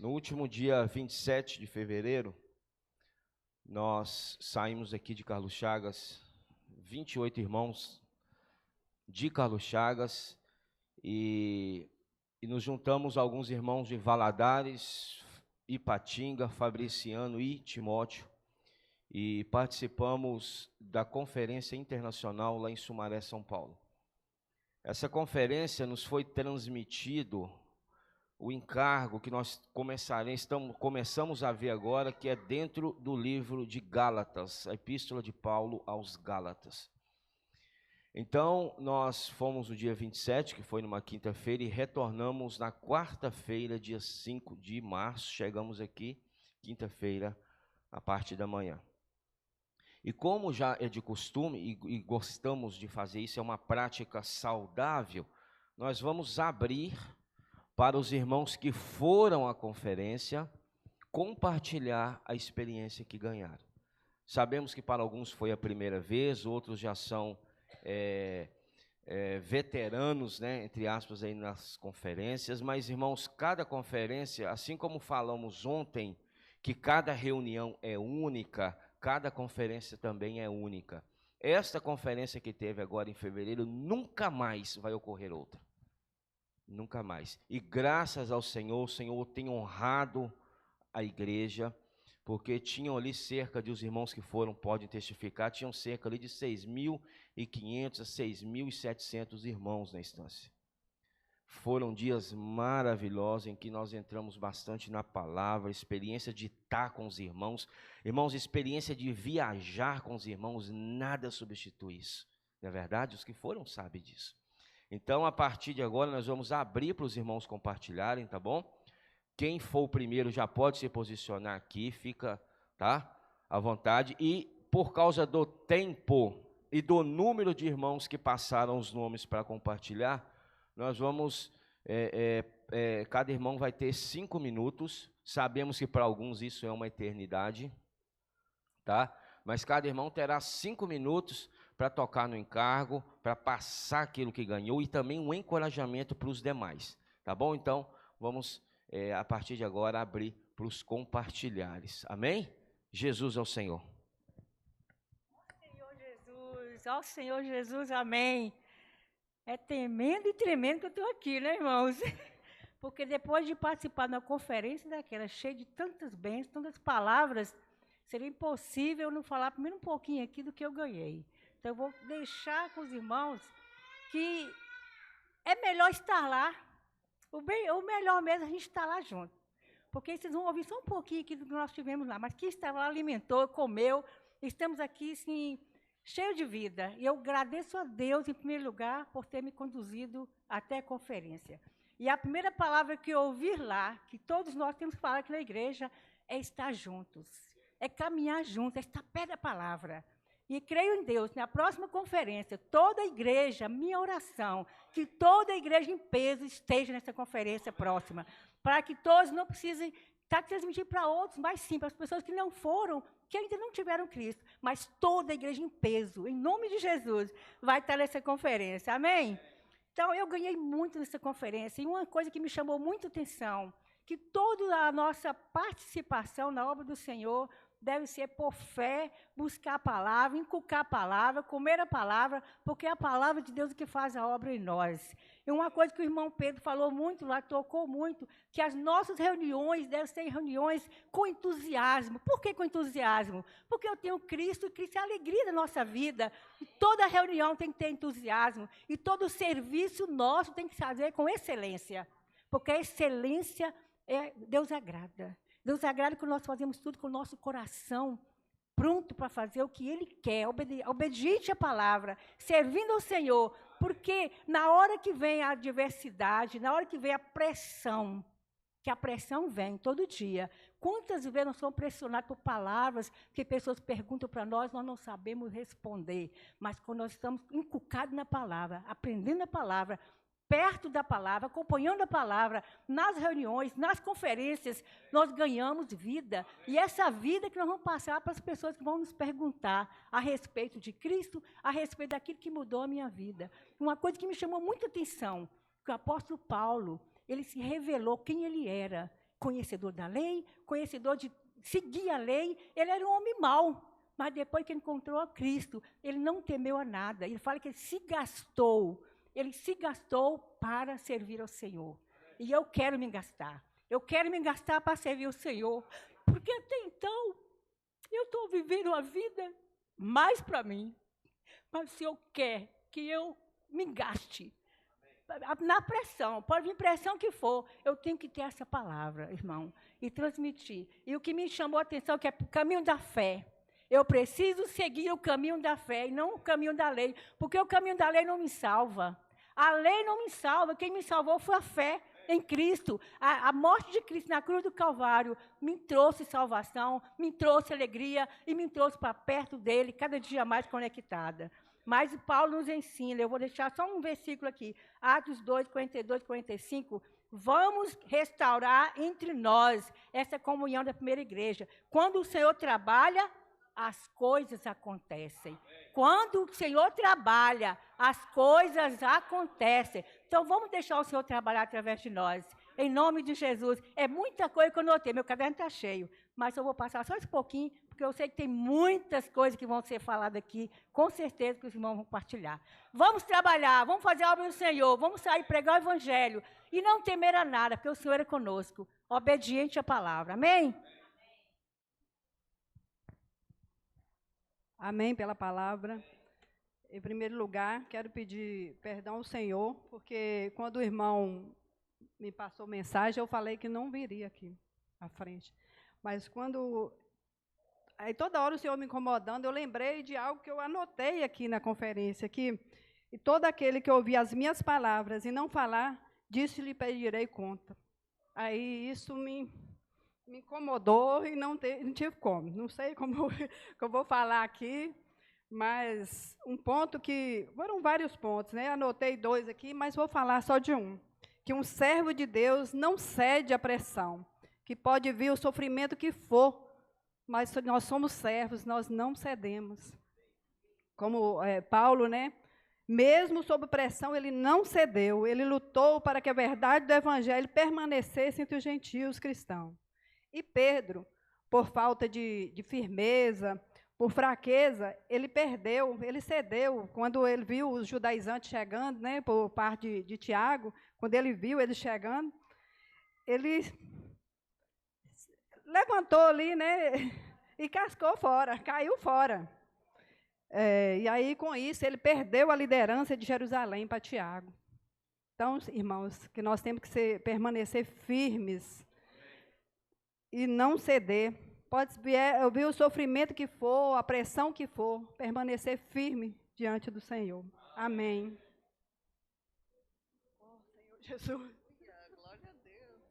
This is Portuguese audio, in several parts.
No último dia 27 de fevereiro, nós saímos aqui de Carlos Chagas, 28 irmãos de Carlos Chagas, e nos juntamos alguns irmãos de Valadares, Ipatinga, Fabriciano e Timóteo, e participamos da conferência internacional lá em Sumaré, São Paulo. Essa conferência nos foi transmitido o encargo que nós começamos a ver agora, que é dentro do livro de Gálatas, a epístola de Paulo aos Gálatas. Então, nós fomos no dia 27, que foi numa quinta-feira, e retornamos na quarta-feira, dia 5 de março, chegamos aqui, quinta-feira, a parte da manhã. E como já é de costume, e gostamos de fazer isso, é uma prática saudável, nós vamos abrir para os irmãos que foram à conferência compartilhar a experiência que ganharam. Sabemos que para alguns foi a primeira vez, outros já são veteranos, né, entre aspas, aí nas conferências, mas, irmãos, cada conferência, assim como falamos ontem, que cada reunião é única, cada conferência também é única. Esta conferência que teve agora em fevereiro, nunca mais vai ocorrer outra. Nunca mais. E graças ao Senhor, o Senhor tem honrado a igreja, porque tinham ali cerca de, os irmãos que foram podem testificar, tinham cerca ali de 6.500 a 6.700 irmãos na instância. Foram dias maravilhosos em que nós entramos bastante na palavra, experiência de estar com os irmãos. Irmãos, experiência de viajar com os irmãos, nada substitui isso. Não é verdade? Os que foram sabem disso. Então, a partir de agora, nós vamos abrir para os irmãos compartilharem, tá bom? Quem for o primeiro já pode se posicionar aqui, fica, tá, à vontade. E por causa do tempo e do número de irmãos que passaram os nomes para compartilhar, nós vamos, cada irmão vai ter 5 minutos. Sabemos que para alguns isso é uma eternidade, tá? Mas cada irmão terá 5 minutos para tocar no encargo, para passar aquilo que ganhou e também um encorajamento para os demais, tá bom? Então, vamos, a partir de agora, abrir para os compartilhares. Amém? Jesus é o Senhor. Senhor Jesus, ó Senhor Jesus, amém. É temendo e tremendo que eu estou aqui, né, irmãos? Porque depois de participar de uma conferência daquela, cheia de tantas bênçãos, tantas palavras, seria impossível eu não falar primeiro um pouquinho aqui do que eu ganhei. Então, eu vou deixar com os irmãos que é melhor estar lá. O melhor mesmo é a gente estar lá junto. Porque vocês vão ouvir só um pouquinho aqui do que nós tivemos lá. Mas quem estava lá alimentou, comeu. Estamos aqui, assim, cheio de vida. E eu agradeço a Deus, em primeiro lugar, por ter me conduzido até a conferência. E a primeira palavra que eu ouvi lá, que todos nós temos que falar aqui na igreja, é estar juntos. É caminhar juntos, é estar perto da palavra. E creio em Deus, na próxima conferência, toda a igreja, minha oração, que toda a igreja em peso esteja nessa conferência próxima, para que todos não precisem transmitir para outros, mas sim para as pessoas que não foram, que ainda não tiveram Cristo, mas toda a igreja em peso, em nome de Jesus, vai estar nessa conferência, amém? Então, eu ganhei muito nessa conferência, e uma coisa que me chamou muito atenção, que toda a nossa participação na obra do Senhor deve ser por fé, buscar a palavra, inculcar a palavra, comer a palavra, porque é a palavra de Deus que faz a obra em nós. E uma coisa que o irmão Pedro falou muito lá, tocou muito, que as nossas reuniões devem ser reuniões com entusiasmo. Por que com entusiasmo? Porque eu tenho Cristo, e Cristo é a alegria da nossa vida. E toda reunião tem que ter entusiasmo, e todo serviço nosso tem que se fazer com excelência, porque a excelência, Deus agrada. Deus agrada que nós fazemos tudo com o nosso coração pronto para fazer o que Ele quer, obediente à palavra, servindo ao Senhor, porque na hora que vem a adversidade, na hora que vem a pressão, que a pressão vem todo dia, quantas vezes nós somos pressionados por palavras que pessoas perguntam para nós não sabemos responder, mas quando nós estamos inculcados na palavra, aprendendo a palavra, perto da palavra, acompanhando a palavra, nas reuniões, nas conferências, nós ganhamos vida. E essa vida que nós vamos passar para as pessoas que vão nos perguntar a respeito de Cristo, a respeito daquilo que mudou a minha vida. Uma coisa que me chamou muita atenção, que o apóstolo Paulo, ele se revelou quem ele era. conhecedor da lei, conhecedor de seguir a lei, ele era um homem mau. Mas depois que ele encontrou a Cristo, ele não temeu a nada. Ele fala que ele se gastou para servir ao Senhor. E eu quero me gastar. Eu quero me gastar para servir o Senhor. Porque até então, eu estou vivendo a vida mais para mim. Mas o Senhor quer que eu me gaste. Na pressão, pode vir pressão que for, eu tenho que ter essa palavra, irmão, e transmitir. E o que me chamou a atenção, que é o caminho da fé. Eu preciso seguir o caminho da fé e não o caminho da lei, porque o caminho da lei não me salva. A lei não me salva, quem me salvou foi a fé em Cristo. A morte de Cristo na cruz do Calvário me trouxe salvação, me trouxe alegria e me trouxe para perto dele, cada dia mais conectada. Mas Paulo nos ensina, eu vou deixar só um versículo aqui, Atos 2, 42, 45, vamos restaurar entre nós essa comunhão da primeira igreja. Quando o Senhor trabalha, as coisas acontecem. Quando o Senhor trabalha, as coisas acontecem. Então, vamos deixar o Senhor trabalhar através de nós. Em nome de Jesus. É muita coisa que eu notei. Meu caderno está cheio. Mas eu vou passar só esse pouquinho, porque eu sei que tem muitas coisas que vão ser faladas aqui. Com certeza que os irmãos vão compartilhar. Vamos trabalhar, vamos fazer a obra do Senhor. Vamos sair pregar o Evangelho. E não temer a nada, porque o Senhor é conosco. Obediente à palavra. Amém? Amém pela palavra. Em primeiro lugar, quero pedir perdão ao Senhor, porque quando o irmão me passou mensagem, eu falei que não viria aqui à frente. Mas quando... Aí toda hora o Senhor me incomodando, eu lembrei de algo que eu anotei aqui na conferência, que e todo aquele que ouvir as minhas palavras e não falar, disso lhe pedirei conta. Aí isso me incomodou e não tive como. Não sei como que eu vou falar aqui, mas um ponto que... Foram vários pontos, né? Anotei 2 aqui, mas vou falar só de um. Que um servo de Deus não cede à pressão, que pode vir o sofrimento que for, mas nós somos servos, nós não cedemos. Como Paulo, né? Mesmo sob pressão, ele não cedeu, ele lutou para que a verdade do Evangelho permanecesse entre os gentios cristãos. E Pedro, por falta de firmeza, por fraqueza, ele perdeu, ele cedeu. Quando ele viu os judaizantes chegando, né, por parte de Tiago, quando ele viu eles chegando, ele levantou ali, né, e cascou fora, caiu fora. E aí, com isso, ele perdeu a liderança de Jerusalém para Tiago. Então, irmãos, que nós temos que permanecer firmes e não ceder. Pode vir o sofrimento que for, a pressão que for, permanecer firme diante do Senhor. Amém. Oh, Senhor Jesus. Glória a Deus.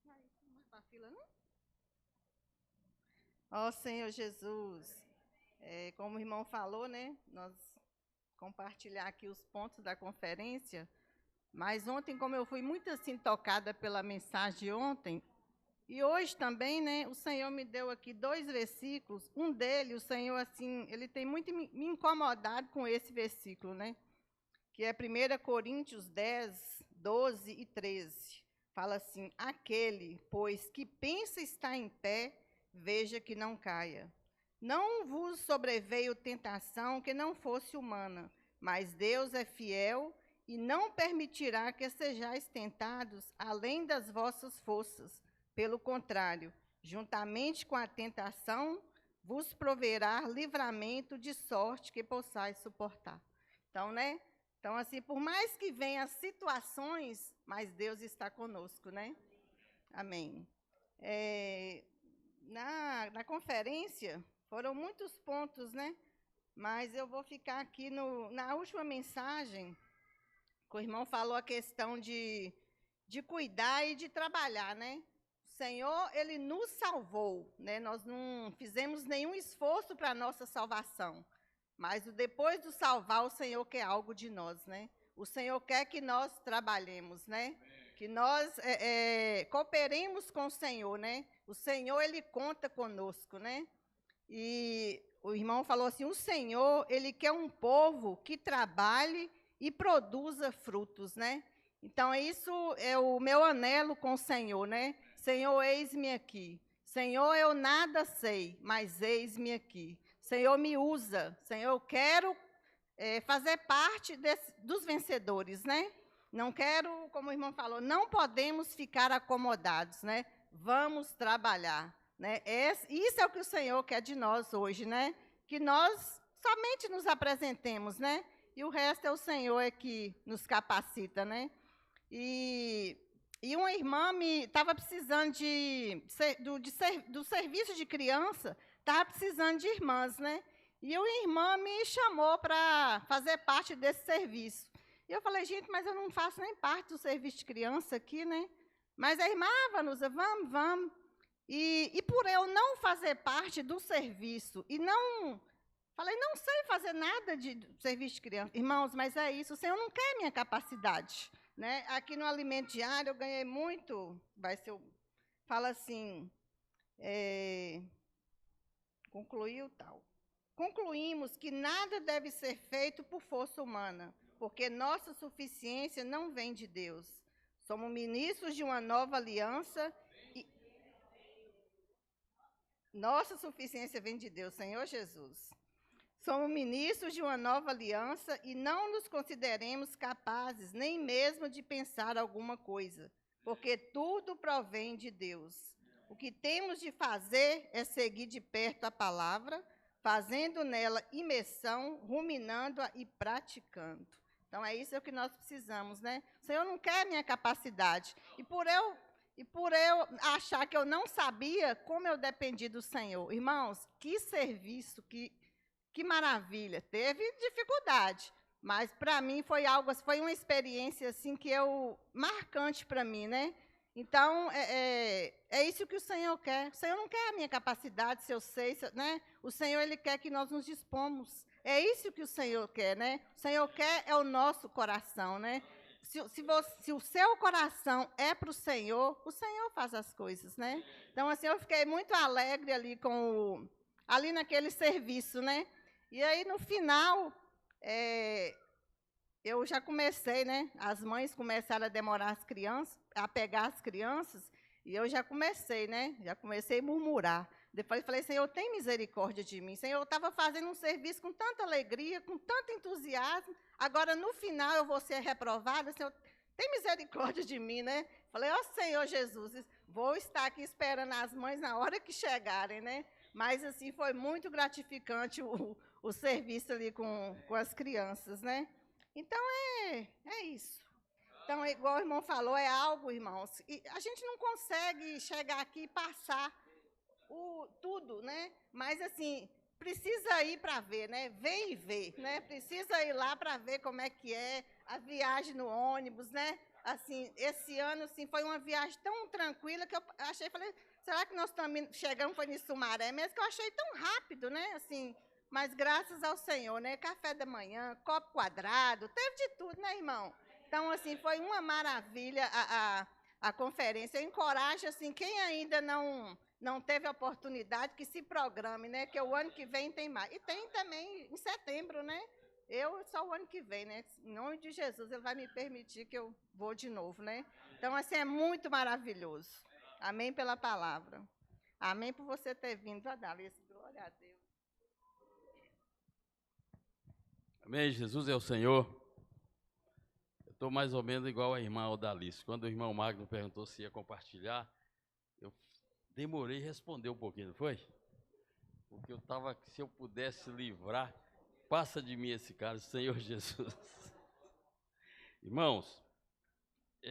Vamos para a fila, não? Ó Senhor Jesus, como o irmão falou, né? Nós compartilhar aqui os pontos da conferência. Mas ontem, como eu fui muito assim tocada pela mensagem de ontem, e hoje também, né, o Senhor me deu aqui 2 versículos. Um deles, o Senhor, assim, ele tem muito me incomodado com esse versículo, né? Que é 1 Coríntios 10, 12 e 13. Fala assim, aquele, pois, que pensa estar em pé, veja que não caia. Não vos sobreveio tentação que não fosse humana, mas Deus é fiel e não permitirá que sejais tentados além das vossas forças. Pelo contrário, juntamente com a tentação, vos proverá livramento de sorte que possais suportar. Então, né? Então, assim, por mais que venham as situações, mas Deus está conosco, né? Amém. Na conferência, foram muitos pontos, né? Mas eu vou ficar aqui na última mensagem. O irmão falou a questão de cuidar e de trabalhar, né? O Senhor, Ele nos salvou, né? Nós não fizemos nenhum esforço para a nossa salvação. Mas depois do salvar, o Senhor quer algo de nós, né? O Senhor quer que nós trabalhemos, né? Que nós cooperemos com o Senhor, né? O Senhor, Ele conta conosco, né? E o irmão falou assim, o Senhor, Ele quer um povo que trabalhe e produza frutos, né? Então, isso é o meu anelo com o Senhor, né? Senhor, eis-me aqui. Senhor, eu nada sei, mas eis-me aqui. Senhor, me usa. Senhor, eu quero fazer parte dos vencedores, né? Não quero, como o irmão falou, não podemos ficar acomodados, né? Vamos trabalhar, né? Isso é o que o Senhor quer de nós hoje, né? Que nós somente nos apresentemos, né? E o resto é o Senhor que nos capacita, né? E uma irmã estava precisando do serviço de criança, estava precisando de irmãs, né? E uma irmã me chamou para fazer parte desse serviço. E eu falei, gente, mas eu não faço nem parte do serviço de criança aqui, né? Mas a irmã, Vanusa, vamos. E por eu não fazer parte do serviço e não... Falei, não sei fazer nada de serviço de criança. Irmãos, mas é isso, o Senhor não quer minha capacidade, né? Aqui no Alimento Diário eu ganhei muito, fala assim, concluiu tal. Concluímos que nada deve ser feito por força humana, porque nossa suficiência não vem de Deus. Somos ministros de uma nova aliança e nossa suficiência vem de Deus, Senhor Jesus. Somos ministros de uma nova aliança e não nos consideremos capazes nem mesmo de pensar alguma coisa, porque tudo provém de Deus. O que temos de fazer é seguir de perto a palavra, fazendo nela imersão, ruminando-a e praticando. Então, é isso que nós precisamos, né? O Senhor não quer minha capacidade. E por eu achar que eu não sabia como eu dependi do Senhor. Irmãos, que serviço, que maravilha. Teve dificuldade, mas para mim foi uma experiência assim marcante para mim, né? Então, é isso que o Senhor quer. O Senhor não quer a minha capacidade, se eu sei, né? O Senhor, Ele quer que nós nos dispomos. É isso que o Senhor quer, né? O Senhor quer é o nosso coração, né? Se o seu coração é para o Senhor faz as coisas, né? Então, assim, eu fiquei muito alegre ali naquele serviço, né? E aí, no final, eu já comecei, né? As mães começaram a pegar as crianças, e eu já comecei, né? Já comecei a murmurar. Depois falei, Senhor, tem misericórdia de mim. Senhor, eu estava fazendo um serviço com tanta alegria, com tanto entusiasmo, agora, no final, eu vou ser reprovada. Senhor, tem misericórdia de mim, né? Falei, Senhor Jesus, vou estar aqui esperando as mães na hora que chegarem, né? Mas, assim, foi muito gratificante o serviço ali com as crianças, né? Então, é isso. Então, igual o irmão falou, é algo, irmãos, e a gente não consegue chegar aqui e passar tudo, né? Mas, assim, precisa ir para ver, né? Vem e vê, né? Precisa ir lá para ver como é que é a viagem no ônibus, né? Assim, esse ano, assim, foi uma viagem tão tranquila que eu falei, será que nós também chegamos, foi em Sumaré mesmo, que eu achei tão rápido, né? Assim, mas graças ao Senhor, né? Café da manhã, copo quadrado, teve de tudo, né, irmão? Então, assim, foi uma maravilha a conferência. Eu encorajo, assim, quem ainda não teve a oportunidade, que se programe, né? Que o ano que vem tem mais. E tem também em setembro, né? Só o ano que vem, né? Em nome de Jesus, Ele vai me permitir que eu vou de novo, né? Então, assim, é muito maravilhoso. Amém pela palavra. Amém por você ter vindo, Adalice. Glória a Deus. Amém, Jesus é o Senhor. Eu estou mais ou menos igual a irmã Odalice. Quando o irmão Magno perguntou se ia compartilhar, eu demorei a responder um pouquinho, não foi? Porque eu estava, se eu pudesse livrar, passa de mim esse cara, Senhor Jesus. Irmãos,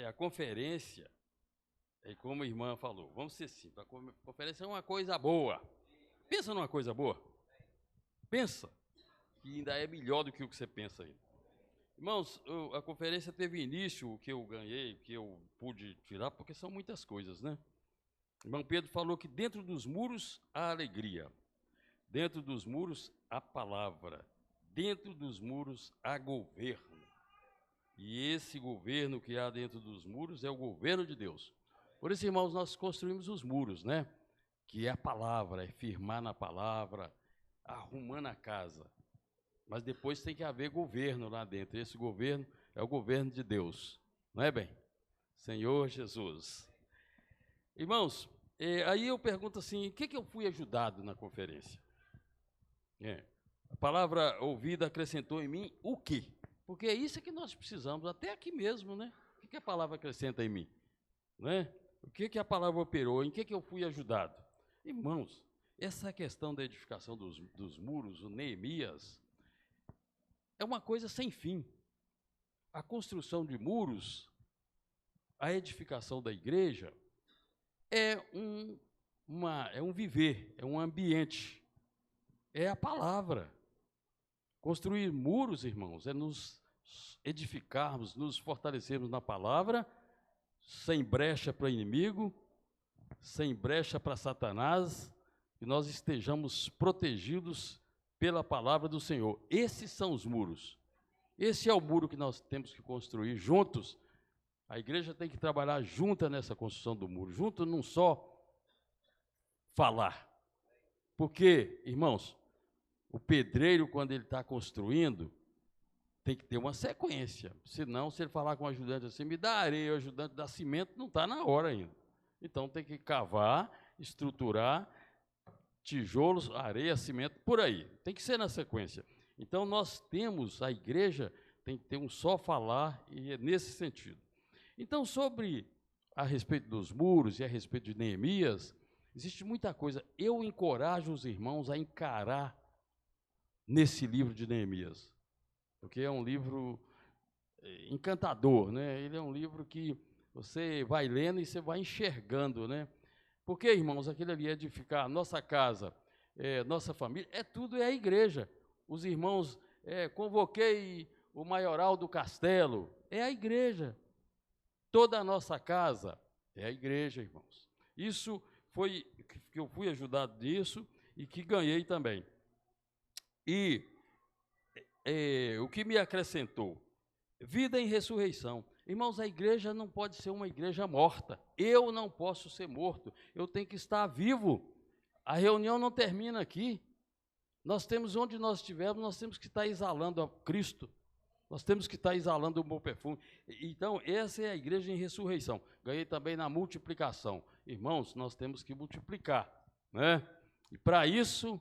a conferência, como a irmã falou, vamos ser simples, a conferência é uma coisa boa. Pensa numa coisa boa. Pensa, que ainda é melhor do que o que você pensa aí. Irmãos, a conferência teve início, o que eu ganhei, o que eu pude tirar, porque são muitas coisas, né? O irmão Pedro falou que dentro dos muros há alegria, dentro dos muros há palavra, dentro dos muros há governo. E esse governo que há dentro dos muros é o governo de Deus. Por isso, irmãos, nós construímos os muros, né? Que é a palavra, é firmar na palavra, arrumando a casa. mas depois tem que haver governo lá dentro. Esse governo é o governo de Deus, não é bem? Senhor Jesus. Irmãos, aí eu pergunto assim, o que eu fui ajudado na conferência? A palavra ouvida acrescentou em mim o quê? Porque é isso que nós precisamos, até aqui mesmo, né? O que a palavra acrescenta em mim? Né? O que a palavra operou? Em que eu fui ajudado? Irmãos, essa questão da edificação dos muros, o Neemias, é uma coisa sem fim. A construção de muros, a edificação da igreja, é um viver, é um ambiente, é a palavra. Construir muros, irmãos, é nos edificarmos, nos fortalecermos na palavra, sem brecha para o inimigo, sem brecha para Satanás, que nós estejamos protegidos pela palavra do Senhor. Esses são os muros. Esse é o muro que nós temos que construir juntos. A igreja tem que trabalhar junta nessa construção do muro, junto não só falar. Porque, irmãos, o pedreiro, quando ele está construindo, tem que ter uma sequência. Senão, se ele falar com o ajudante assim, me dá areia, o ajudante dá cimento, não está na hora ainda. Então, tem que cavar, estruturar, tijolos, areia, cimento, por aí. Tem que ser na sequência. Então, nós temos, a igreja tem que ter um só falar, e é nesse sentido. Então, a respeito dos muros e a respeito de Neemias, existe muita coisa. Eu encorajo os irmãos a encarar nesse livro de Neemias, porque é um livro encantador, né? Ele é um livro que você vai lendo e você vai enxergando, né? Porque, irmãos, aquilo ali é edificar nossa casa, nossa família, tudo é a igreja. Os irmãos, convoquei o maioral do castelo, é a igreja. Toda a nossa casa é a igreja, irmãos. Isso foi que eu fui ajudado nisso e que ganhei também. E o que me acrescentou? Vida em ressurreição. Irmãos, a igreja não pode ser uma igreja morta. Eu não posso ser morto. Eu tenho que estar vivo. A reunião não termina aqui. Nós temos, onde nós estivermos, nós temos que estar exalando a Cristo. Nós temos que estar exalando um bom perfume. Então, essa é a igreja em ressurreição. Ganhei também na multiplicação. Irmãos, nós temos que multiplicar, né? E para isso,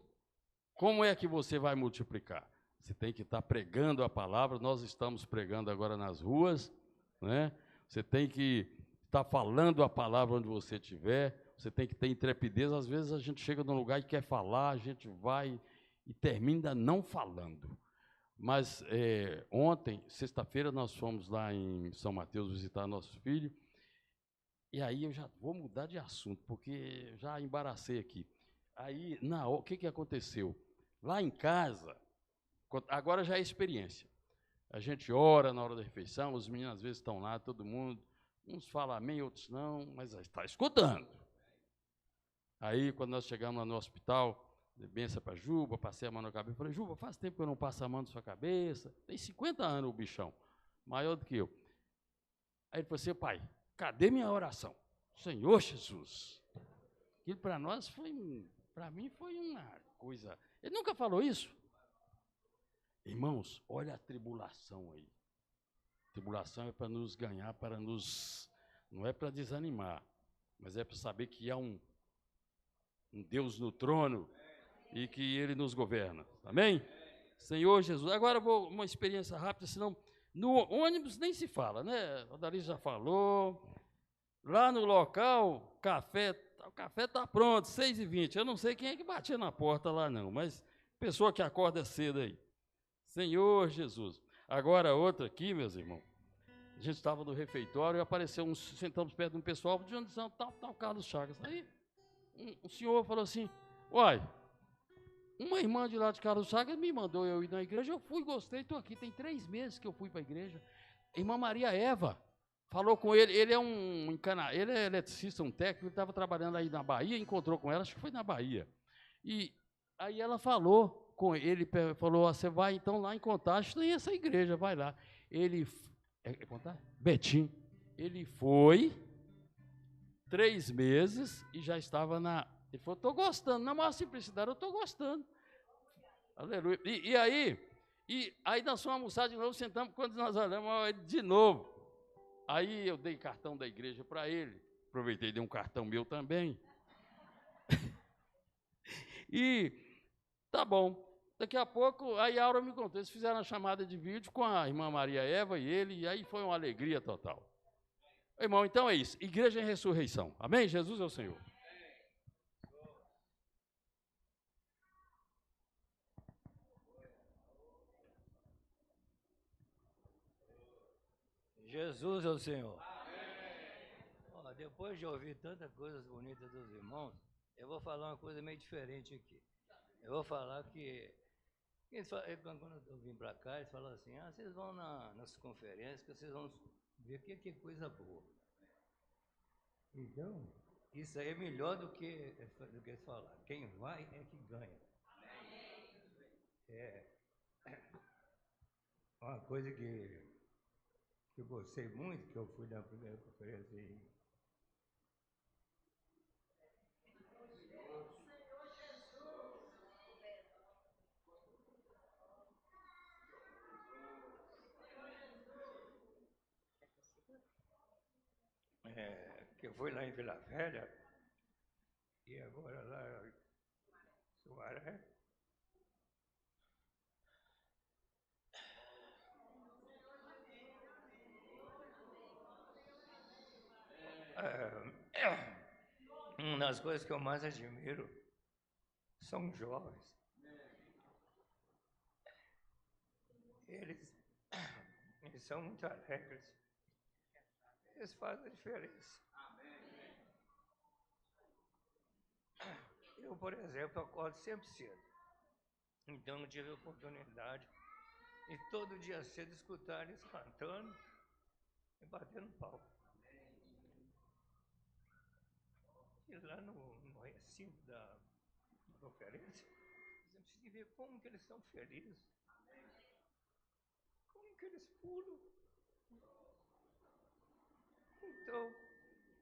como é que você vai multiplicar? Você tem que estar pregando a palavra. Nós estamos pregando agora nas ruas, né? Você tem que estar falando a palavra onde você estiver. Você tem que ter intrepidez. Às vezes a gente chega num lugar e quer falar, a gente vai e termina não falando. Mas ontem, sexta-feira, nós fomos lá em São Mateus visitar nosso filho. E aí eu já vou mudar de assunto, porque já embaracei aqui. Aí, o que aconteceu? Lá em casa, agora já é experiência. A gente ora na hora da refeição, os meninos às vezes estão lá, todo mundo, uns falam amém, outros não, mas está escutando. Aí, quando nós chegamos lá no hospital, benção para Juba, passei a mão na cabeça, falei, Juba, faz tempo que eu não passo a mão na sua cabeça, tem 50 anos o bichão, maior do que eu. Aí ele falou assim, pai, cadê minha oração? Senhor Jesus. Aquilo para nós para mim foi uma coisa, ele nunca falou isso. Irmãos, olha a tribulação aí. Tribulação é para nos ganhar, não é para desanimar, mas é para saber que há um Deus no trono, e que Ele nos governa. Amém? Senhor Jesus. Agora vou uma experiência rápida, senão no ônibus nem se fala, né? O Dari já falou. Lá no local, o café está pronto, 6h20. Eu não sei quem é que batia na porta lá não, mas pessoa que acorda cedo aí. Senhor Jesus. Agora outra aqui, meus irmãos. A gente estava no refeitório e apareceu sentamos perto de um pessoal, de onde são, tal, Carlos Chagas. Aí um senhor falou assim, uai, uma irmã de lá de Carlos Chagas me mandou eu ir na igreja, eu fui, gostei, estou aqui, tem 3 meses que eu fui para a igreja. Irmã Maria Eva falou com ele, ele é eletricista, um técnico, ele estava trabalhando aí na Bahia, encontrou com ela, acho que foi na Bahia. E aí ela falou com ele, falou, você vai então lá em Contagem, tem essa igreja, vai lá. Ele, Betim, ele foi 3 meses e já estava ele falou, estou gostando, na maior simplicidade, eu estou gostando. Aleluia. E aí nós fomos almoçar de novo, sentamos, quando nós olhamos ele de novo. Aí eu dei cartão da igreja para ele, aproveitei e dei um cartão meu também. E tá bom. Daqui a pouco, aí a Aura me contou, eles fizeram a chamada de vídeo com a irmã Maria Eva e ele, e aí foi uma alegria total. Irmão, então é isso, igreja em ressurreição. Amém? Jesus é o Senhor. Jesus é o Senhor. Ó, depois de ouvir tantas coisas bonitas dos irmãos, eu vou falar uma coisa meio diferente aqui. Eu vou falar que quando eu vim para cá, eles falaram assim, vocês vão nas conferências que vocês vão ver que é coisa boa. Então, isso aí é melhor do que eles falaram. Quem vai é que ganha. É uma coisa que eu gostei muito, que eu fui na primeira conferência aí. Que foi lá em Vila Velha, e agora lá em Sumaré. Uma das coisas que eu mais admiro são jovens. Eles são muito alegres. Eles fazem a diferença. Eu, por exemplo, acordo sempre cedo. Então eu tive a oportunidade de todo dia cedo escutar eles cantando e batendo palco. E lá no recinto da conferência, você precisa ver como que eles estão felizes. Como que eles pulam. Então,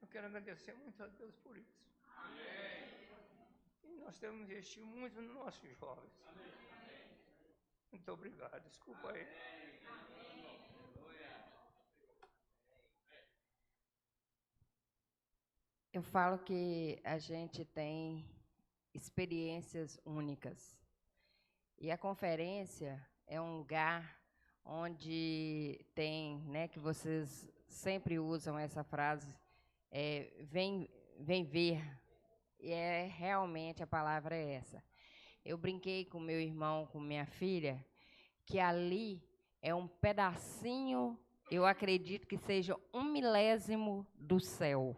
eu quero agradecer muito a Deus por isso. E nós temos que investir muito nos nossos jovens. Muito obrigado. Desculpa aí. Eu falo que a gente tem experiências únicas. E a conferência é um lugar onde tem, né, que vocês sempre usam essa frase, vem ver. E realmente a palavra é essa. Eu brinquei com meu irmão, com minha filha, que ali é um pedacinho, eu acredito que seja 1/1000 do céu.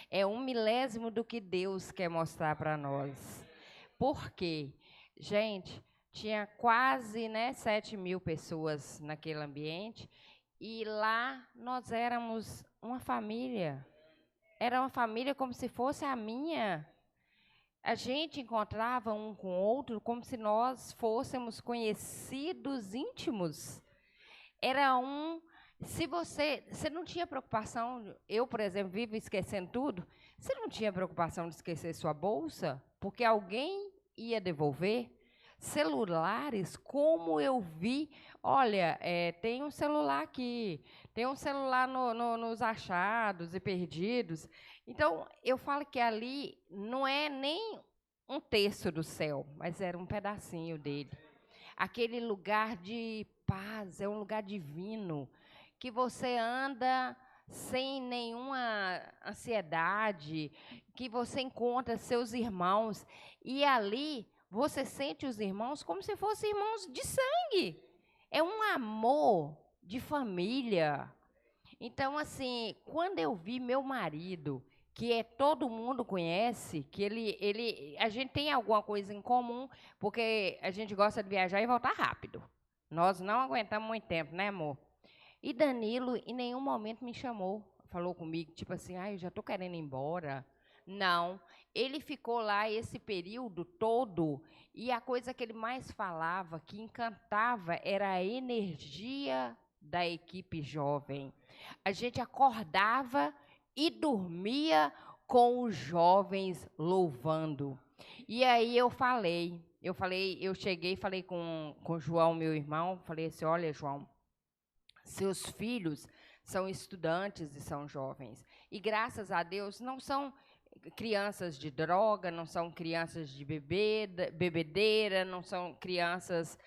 É 1/1000 do que Deus quer mostrar para nós. Por quê? Gente, tinha quase 7.000 pessoas naquele ambiente, e lá nós éramos uma família. Era uma família como se fosse a minha. A gente encontrava um com o outro como se nós fôssemos conhecidos íntimos. Era se você não tinha preocupação, eu, por exemplo, vivo esquecendo tudo, você não tinha preocupação de esquecer sua bolsa, porque alguém ia devolver. Celulares, como eu vi, olha, tem um celular aqui, tem um celular nos achados e perdidos. Então, eu falo que ali não é nem um terço do céu, mas era um pedacinho dele. Aquele lugar de paz, é um lugar divino, que você anda sem nenhuma ansiedade, que você encontra seus irmãos, e ali você sente os irmãos como se fossem irmãos de sangue. É um amor de família. Então, assim, quando eu vi meu marido, que todo mundo conhece, que a gente tem alguma coisa em comum, porque a gente gosta de viajar e voltar rápido. Nós não aguentamos muito tempo, né, amor? E Danilo, em nenhum momento me chamou, falou comigo, tipo assim, eu já estou querendo ir embora. Não, ele ficou lá esse período todo, e a coisa que ele mais falava, que encantava, era a energia da equipe jovem. A gente acordava e dormia com os jovens louvando. E aí eu falei, eu cheguei e falei com o João, meu irmão, falei assim, olha, João, seus filhos são estudantes e são jovens. E, graças a Deus, não são crianças de droga, não são crianças de bebedeira, não são crianças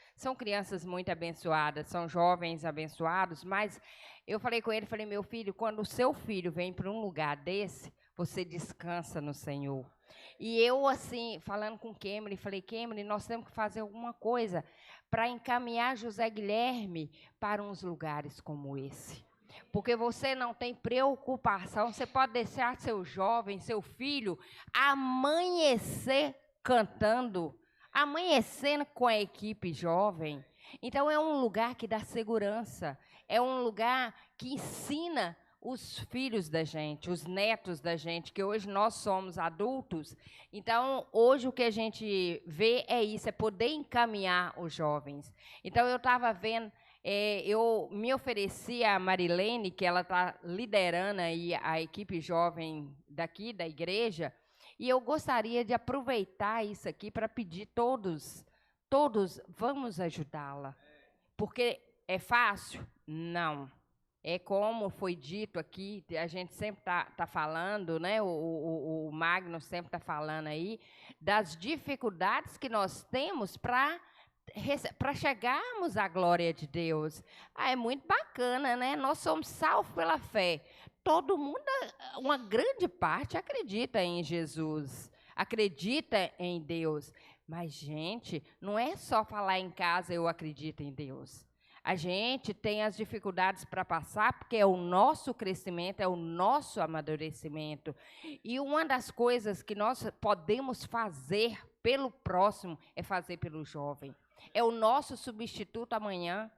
muito abençoadas, são jovens abençoados, mas eu falei com ele, falei, meu filho, quando o seu filho vem para um lugar desse, você descansa no Senhor. E eu, assim, falando com o Cameron, falei, Cameron, nós temos que fazer alguma coisa para encaminhar José Guilherme para uns lugares como esse. Porque você não tem preocupação, você pode deixar seu jovem, seu filho, amanhecer cantando, amanhecendo com a equipe jovem. Então, é um lugar que dá segurança, é um lugar que ensina os filhos da gente, os netos da gente, que hoje nós somos adultos. Então, hoje o que a gente vê é isso, é poder encaminhar os jovens. Então, eu estava vendo, eu me ofereci a Marilene, que ela está liderando aí a equipe jovem daqui da igreja, e eu gostaria de aproveitar isso aqui para pedir todos, vamos ajudá-la. Porque é fácil? Não. É como foi dito aqui, a gente sempre está falando, né? O Magno sempre está falando aí, das dificuldades que nós temos para chegarmos à glória de Deus. É muito bacana, né? Nós somos salvos pela fé. Todo mundo, uma grande parte, acredita em Jesus, acredita em Deus. Mas, gente, não é só falar em casa, eu acredito em Deus. A gente tem as dificuldades para passar, porque é o nosso crescimento, é o nosso amadurecimento. E uma das coisas que nós podemos fazer pelo próximo é fazer pelo jovem. É o nosso substituto amanhã.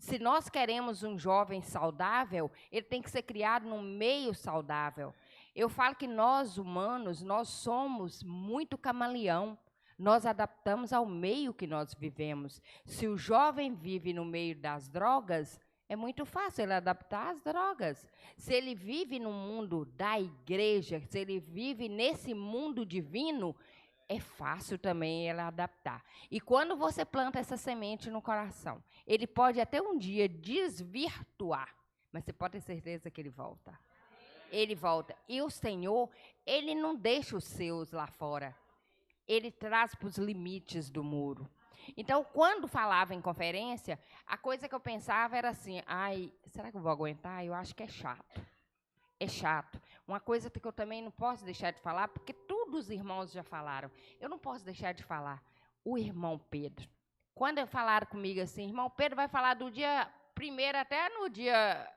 Se nós queremos um jovem saudável, ele tem que ser criado num meio saudável. Eu falo que nós, humanos, nós somos muito camaleão. Nós adaptamos ao meio que nós vivemos. Se o jovem vive no meio das drogas, é muito fácil ele adaptar às drogas. Se ele vive no mundo da igreja, se ele vive nesse mundo divino, é fácil também ele adaptar. E quando você planta essa semente no coração, ele pode até um dia desvirtuar, mas você pode ter certeza que ele volta. Ele volta. E o Senhor, ele não deixa os seus lá fora. Ele traz para os limites do muro. Então, quando falava em conferência, a coisa que eu pensava era assim, será que eu vou aguentar? Eu acho que é chato. É chato. Uma coisa que eu também não posso deixar de falar, porque todos os irmãos já falaram, eu não posso deixar de falar. O irmão Pedro. Quando falaram comigo assim, irmão Pedro vai falar do dia 1º até no dia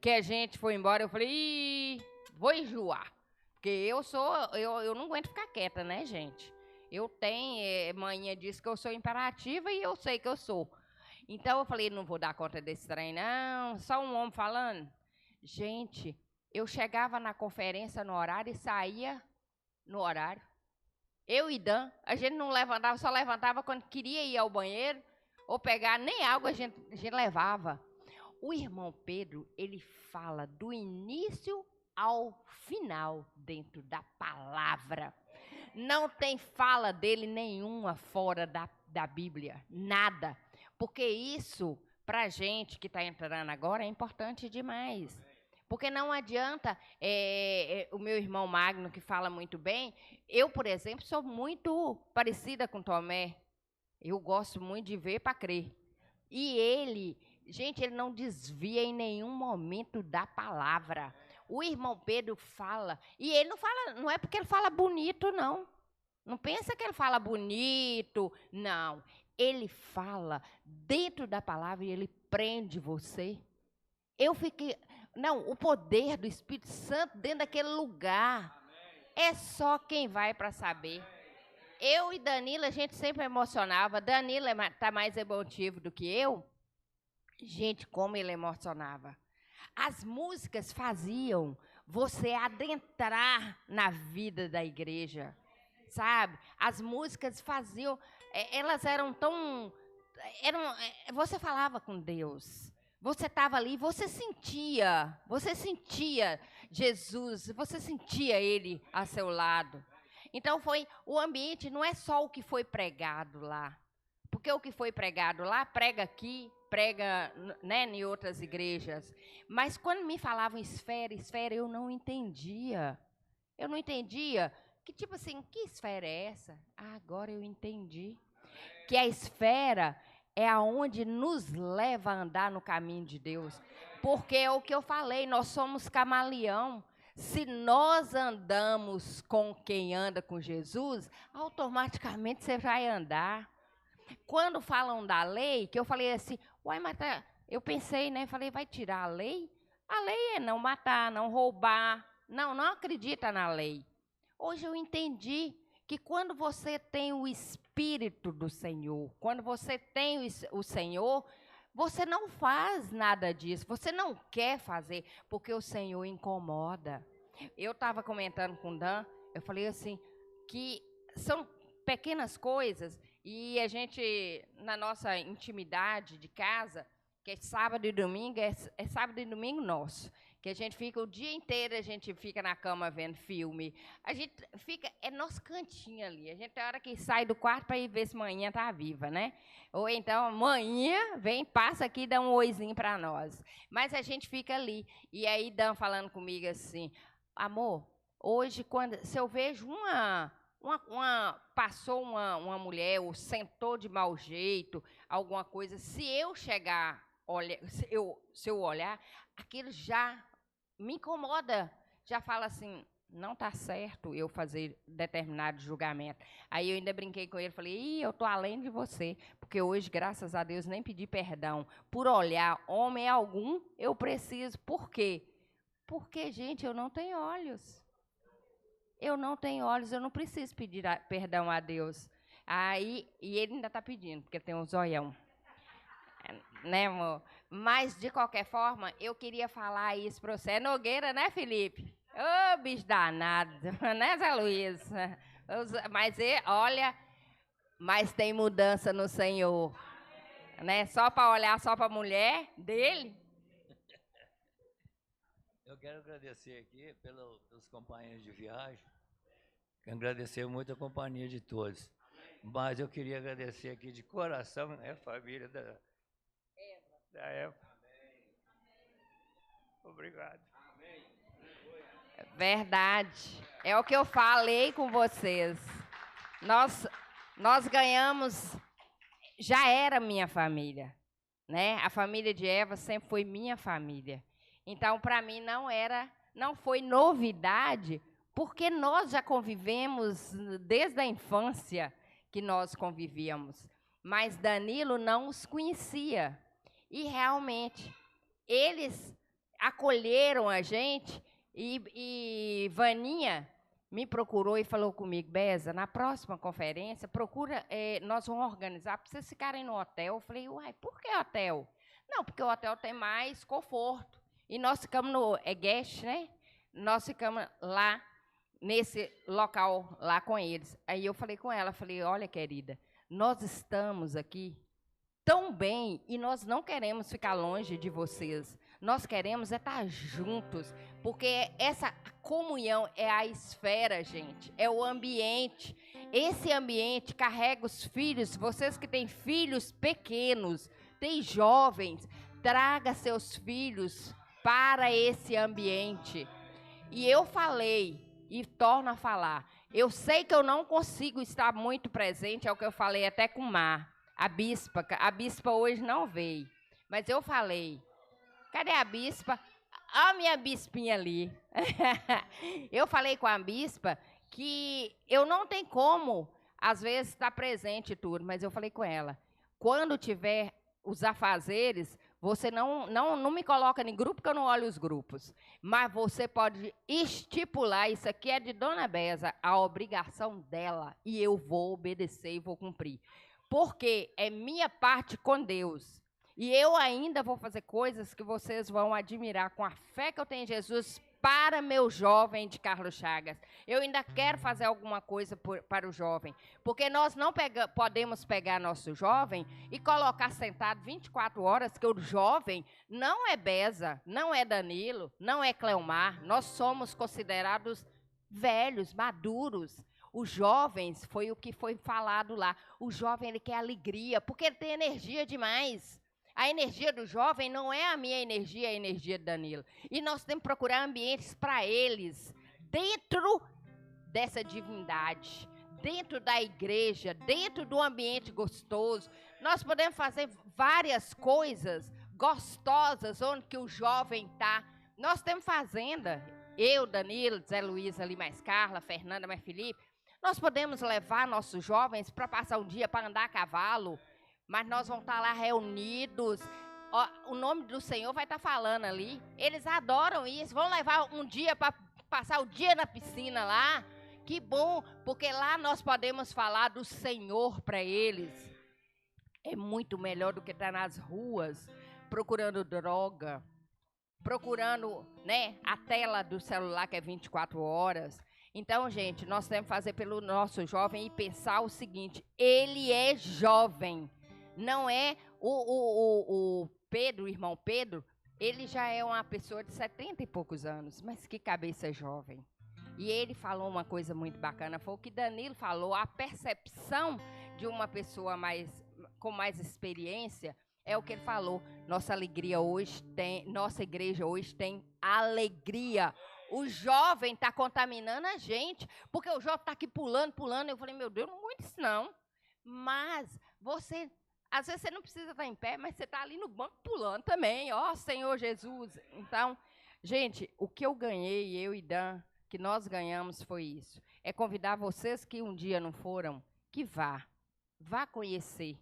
que a gente foi embora, eu falei, vou enjoar. Porque eu não aguento ficar quieta, né, gente? Eu tenho, manhã disse que eu sou imperativa e eu sei que eu sou. Então, eu falei, não vou dar conta desse trem, não. Só um homem falando. Gente, eu chegava na conferência no horário e saía no horário. Eu e Dan, a gente não levantava, só levantava quando queria ir ao banheiro ou pegar, nem água a gente levava. O irmão Pedro, ele fala do início ao final dentro da palavra. Não tem fala dele nenhuma fora da Bíblia, nada. Porque isso, para a gente que está entrando agora, é importante demais. Porque não adianta, o meu irmão Magno, que fala muito bem, eu, por exemplo, sou muito parecida com Tomé. Eu gosto muito de ver para crer. E ele, gente, ele não desvia em nenhum momento da palavra. O irmão Pedro fala, e ele não fala, não é porque ele fala bonito, não. Não pensa que ele fala bonito, não. Ele fala dentro da palavra e ele prende você. Eu fiquei, não, o poder do Espírito Santo dentro daquele lugar. É só quem vai para saber. Eu e Danila, a gente sempre emocionava. Danila está mais emotivo do que eu. Gente, como ele emocionava. As músicas faziam você adentrar na vida da igreja, sabe? As músicas faziam, elas eram tão... você falava com Deus. Você estava ali, você sentia Jesus, você sentia Ele a seu lado. Então, o ambiente não é só o que foi pregado lá. Porque o que foi pregado lá, prega aqui, prega, né, em outras igrejas. Mas quando me falavam esfera, eu não entendia. Eu não entendia. Que tipo assim, que esfera é essa? Ah, agora eu entendi. Que a esfera é aonde nos leva a andar no caminho de Deus. Porque é o que eu falei, nós somos camaleão. Se nós andamos com quem anda com Jesus, automaticamente você vai andar. Quando falam da lei, que eu falei assim, uai, mas eu pensei, né? Falei, vai tirar a lei? A lei é não matar, não roubar. Não acredita na lei. Hoje eu entendi que quando você tem o Espírito do Senhor, quando você tem o Senhor, você não faz nada disso, você não quer fazer, porque o Senhor incomoda. Eu estava comentando com o Dan, eu falei assim, que são pequenas coisas, e a gente, na nossa intimidade de casa, que é sábado e domingo, é sábado e domingo nosso, que a gente fica o dia inteiro, a gente fica na cama vendo filme, a gente fica, é nosso cantinho ali, a gente tem hora que sai do quarto para ir ver se manhã está viva, né? Ou então, amanhã, vem, passa aqui e dá um oizinho para nós. Mas a gente fica ali, e aí Dan falando comigo assim, amor, hoje, se eu vejo passou uma mulher, ou sentou de mau jeito, alguma coisa, se eu chegar, se eu olhar, aquilo já me incomoda, já fala assim, não está certo eu fazer determinado julgamento. Aí eu ainda brinquei com ele, falei, eu estou além de você, porque hoje, graças a Deus, nem pedi perdão. Por olhar homem algum, eu preciso. Por quê? Porque, gente, eu não tenho olhos. Eu não tenho olhos, eu não preciso pedir perdão a Deus. Aí, e ele ainda está pedindo, porque tem um zoião. Né, amor? Mas, de qualquer forma, eu queria falar isso para você. É Nogueira, né, Felipe? Ô, bicho danado, né, Zé Luiz? Mas, olha, mas tem mudança no Senhor. Né? Só para olhar só para a mulher dele. Eu quero agradecer aqui pelos companheiros de viagem. Quero agradecer muito a companhia de todos. Mas eu queria agradecer aqui de coração, né, a família da Eva. Obrigado. Verdade. É o que eu falei com vocês. Nós ganhamos, já era minha família, né? A família de Eva sempre foi minha família. Então, para mim, não foi novidade, porque nós já convivemos desde a infância que nós convivíamos. Mas Danilo não os conhecia. E, realmente, eles acolheram a gente e Vaninha me procurou e falou comigo, Beza, na próxima conferência, nós vamos organizar para vocês ficarem no hotel. Eu falei, uai, por que hotel? Não, porque o hotel tem mais conforto. E nós ficamos no guest, né? Nós ficamos lá, nesse local, lá com eles. Aí eu falei com ela, falei, olha, querida, nós estamos aqui tão bem e nós não queremos ficar longe de vocês. Nós queremos estar juntos, porque essa comunhão é a esfera, gente, é o ambiente. Esse ambiente carrega os filhos, vocês que têm filhos pequenos, têm jovens, traga seus filhos para esse ambiente. E eu falei, e torno a falar, eu sei que eu não consigo estar muito presente, é o que eu falei até com Mar, a bispa hoje não veio, mas eu falei, cadê a bispa? A minha bispinha ali. Eu falei com a bispa que eu não tenho como, às vezes, estar presente e tudo, mas eu falei com ela, quando tiver os afazeres, você não me coloca em grupo, que eu não olho os grupos. Mas você pode estipular, isso aqui é de Dona Beza, a obrigação dela, e eu vou obedecer e vou cumprir. Porque é minha parte com Deus. E eu ainda vou fazer coisas que vocês vão admirar com a fé que eu tenho em Jesus para meu jovem de Carlos Chagas. Eu ainda quero fazer alguma coisa para o jovem, porque nós não podemos pegar nosso jovem e colocar sentado 24 horas, que o jovem não é Beza, não é Danilo, não é Cleomar, nós somos considerados velhos, maduros. Os jovens, foi o que foi falado lá, o jovem ele quer alegria, porque ele tem energia demais. A energia do jovem não é a minha energia, é a energia do Danilo. E nós temos que procurar ambientes para eles, dentro dessa divindade, dentro da igreja, dentro do ambiente gostoso. Nós podemos fazer várias coisas gostosas onde que o jovem está. Nós temos fazenda, eu, Danilo, Zé Luiz ali, mais Carla, Fernanda, mais Felipe. Nós podemos levar nossos jovens para passar um dia para andar a cavalo, mas nós vamos estar lá reunidos. Ó, o nome do Senhor vai estar falando ali. Eles adoram isso. Vão levar um dia para passar o dia na piscina lá. Que bom, porque lá nós podemos falar do Senhor para eles. É muito melhor do que estar nas ruas procurando droga, procurando, né, a tela do celular que é 24 horas. Então, gente, nós temos que fazer pelo nosso jovem e pensar o seguinte: ele é jovem, não é o Pedro, o irmão Pedro, ele já é uma pessoa de 70 e poucos anos, mas que cabeça jovem. E ele falou uma coisa muito bacana, foi o que Danilo falou, a percepção de uma pessoa com mais experiência é o que ele falou. Nossa igreja hoje tem alegria. O jovem está contaminando a gente, porque o jovem está aqui pulando. Eu falei, meu Deus, não aguento isso não. Mas às vezes você não precisa estar em pé, mas você está ali no banco pulando também. Ó, Senhor Jesus. Então, gente, o que eu ganhei, eu e Dan, que nós ganhamos foi isso. É convidar vocês que um dia não foram, que vá conhecer,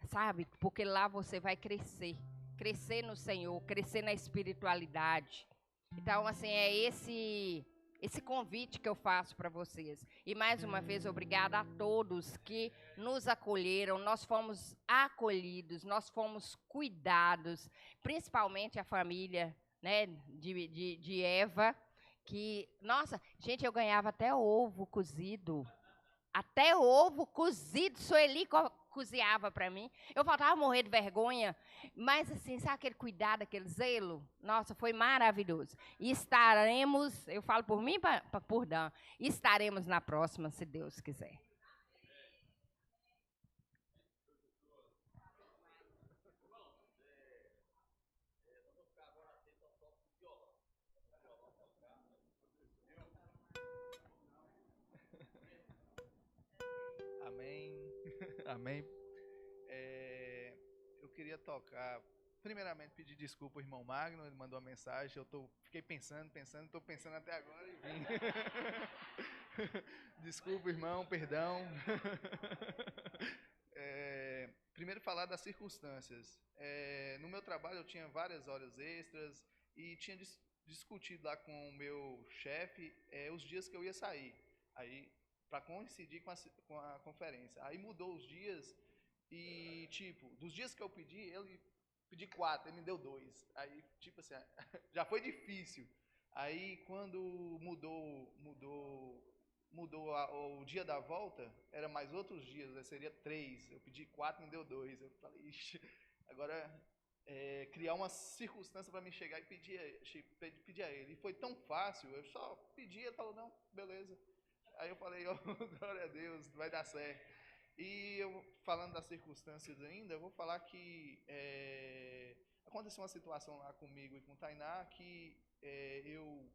sabe? Porque lá você vai crescer no Senhor, crescer na espiritualidade. Então, assim, é esse convite que eu faço para vocês. E, mais uma vez, obrigada a todos que nos acolheram. Nós fomos acolhidos, nós fomos cuidados, principalmente a família, né, de Eva, que, nossa, gente, eu ganhava até ovo cozido. Até ovo cozido, Sueli cozinhava para mim. Eu faltava morrer de vergonha, mas assim, sabe aquele cuidado, aquele zelo? Nossa, foi maravilhoso. E estaremos, eu falo por mim, por Dan, estaremos na próxima, se Deus quiser. Amém. Amém. Eu queria tocar, primeiramente pedir desculpa ao irmão Magno, ele mandou uma mensagem, fiquei pensando, estou pensando até agora e vim. Desculpa, irmão, perdão. Primeiro falar das circunstâncias. No meu trabalho eu tinha várias horas extras e tinha discutido lá com o meu chefe os dias que eu ia sair. Aí, para coincidir com a conferência. Aí mudou os dias e, tipo, dos dias que eu pedi 4, ele me deu 2. Aí, tipo assim, já foi difícil. Aí, quando mudou o dia da volta, era mais outros dias, seria 3. Eu pedi 4, me deu 2. Eu falei, ixi, agora criar uma circunstância para mim chegar e pedir a ele. E foi tão fácil, eu só pedi, ele falou, não, beleza. Aí eu falei, oh, glória a Deus, vai dar certo. E eu, falando das circunstâncias ainda, eu vou falar que aconteceu uma situação lá comigo e com o Tainá que eu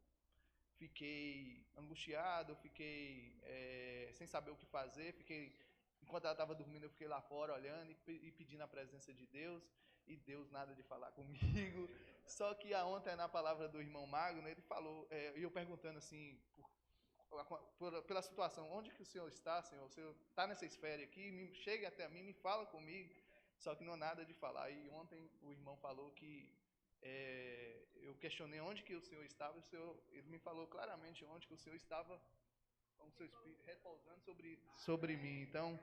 fiquei angustiado, fiquei sem saber o que fazer, enquanto ela estava dormindo, eu fiquei lá fora olhando e pedindo a presença de Deus, e Deus nada de falar comigo. Só que ontem, na palavra do irmão Magno, ele falou, e eu perguntando assim, pela situação, onde que o Senhor está, Senhor? O Senhor está nessa esfera aqui, chegue até mim, me fala comigo, só que não nada de falar. E ontem o irmão falou que eu questionei onde que o Senhor estava, ele me falou claramente onde que o Senhor estava, com o seu Espírito repousando sobre mim. Então,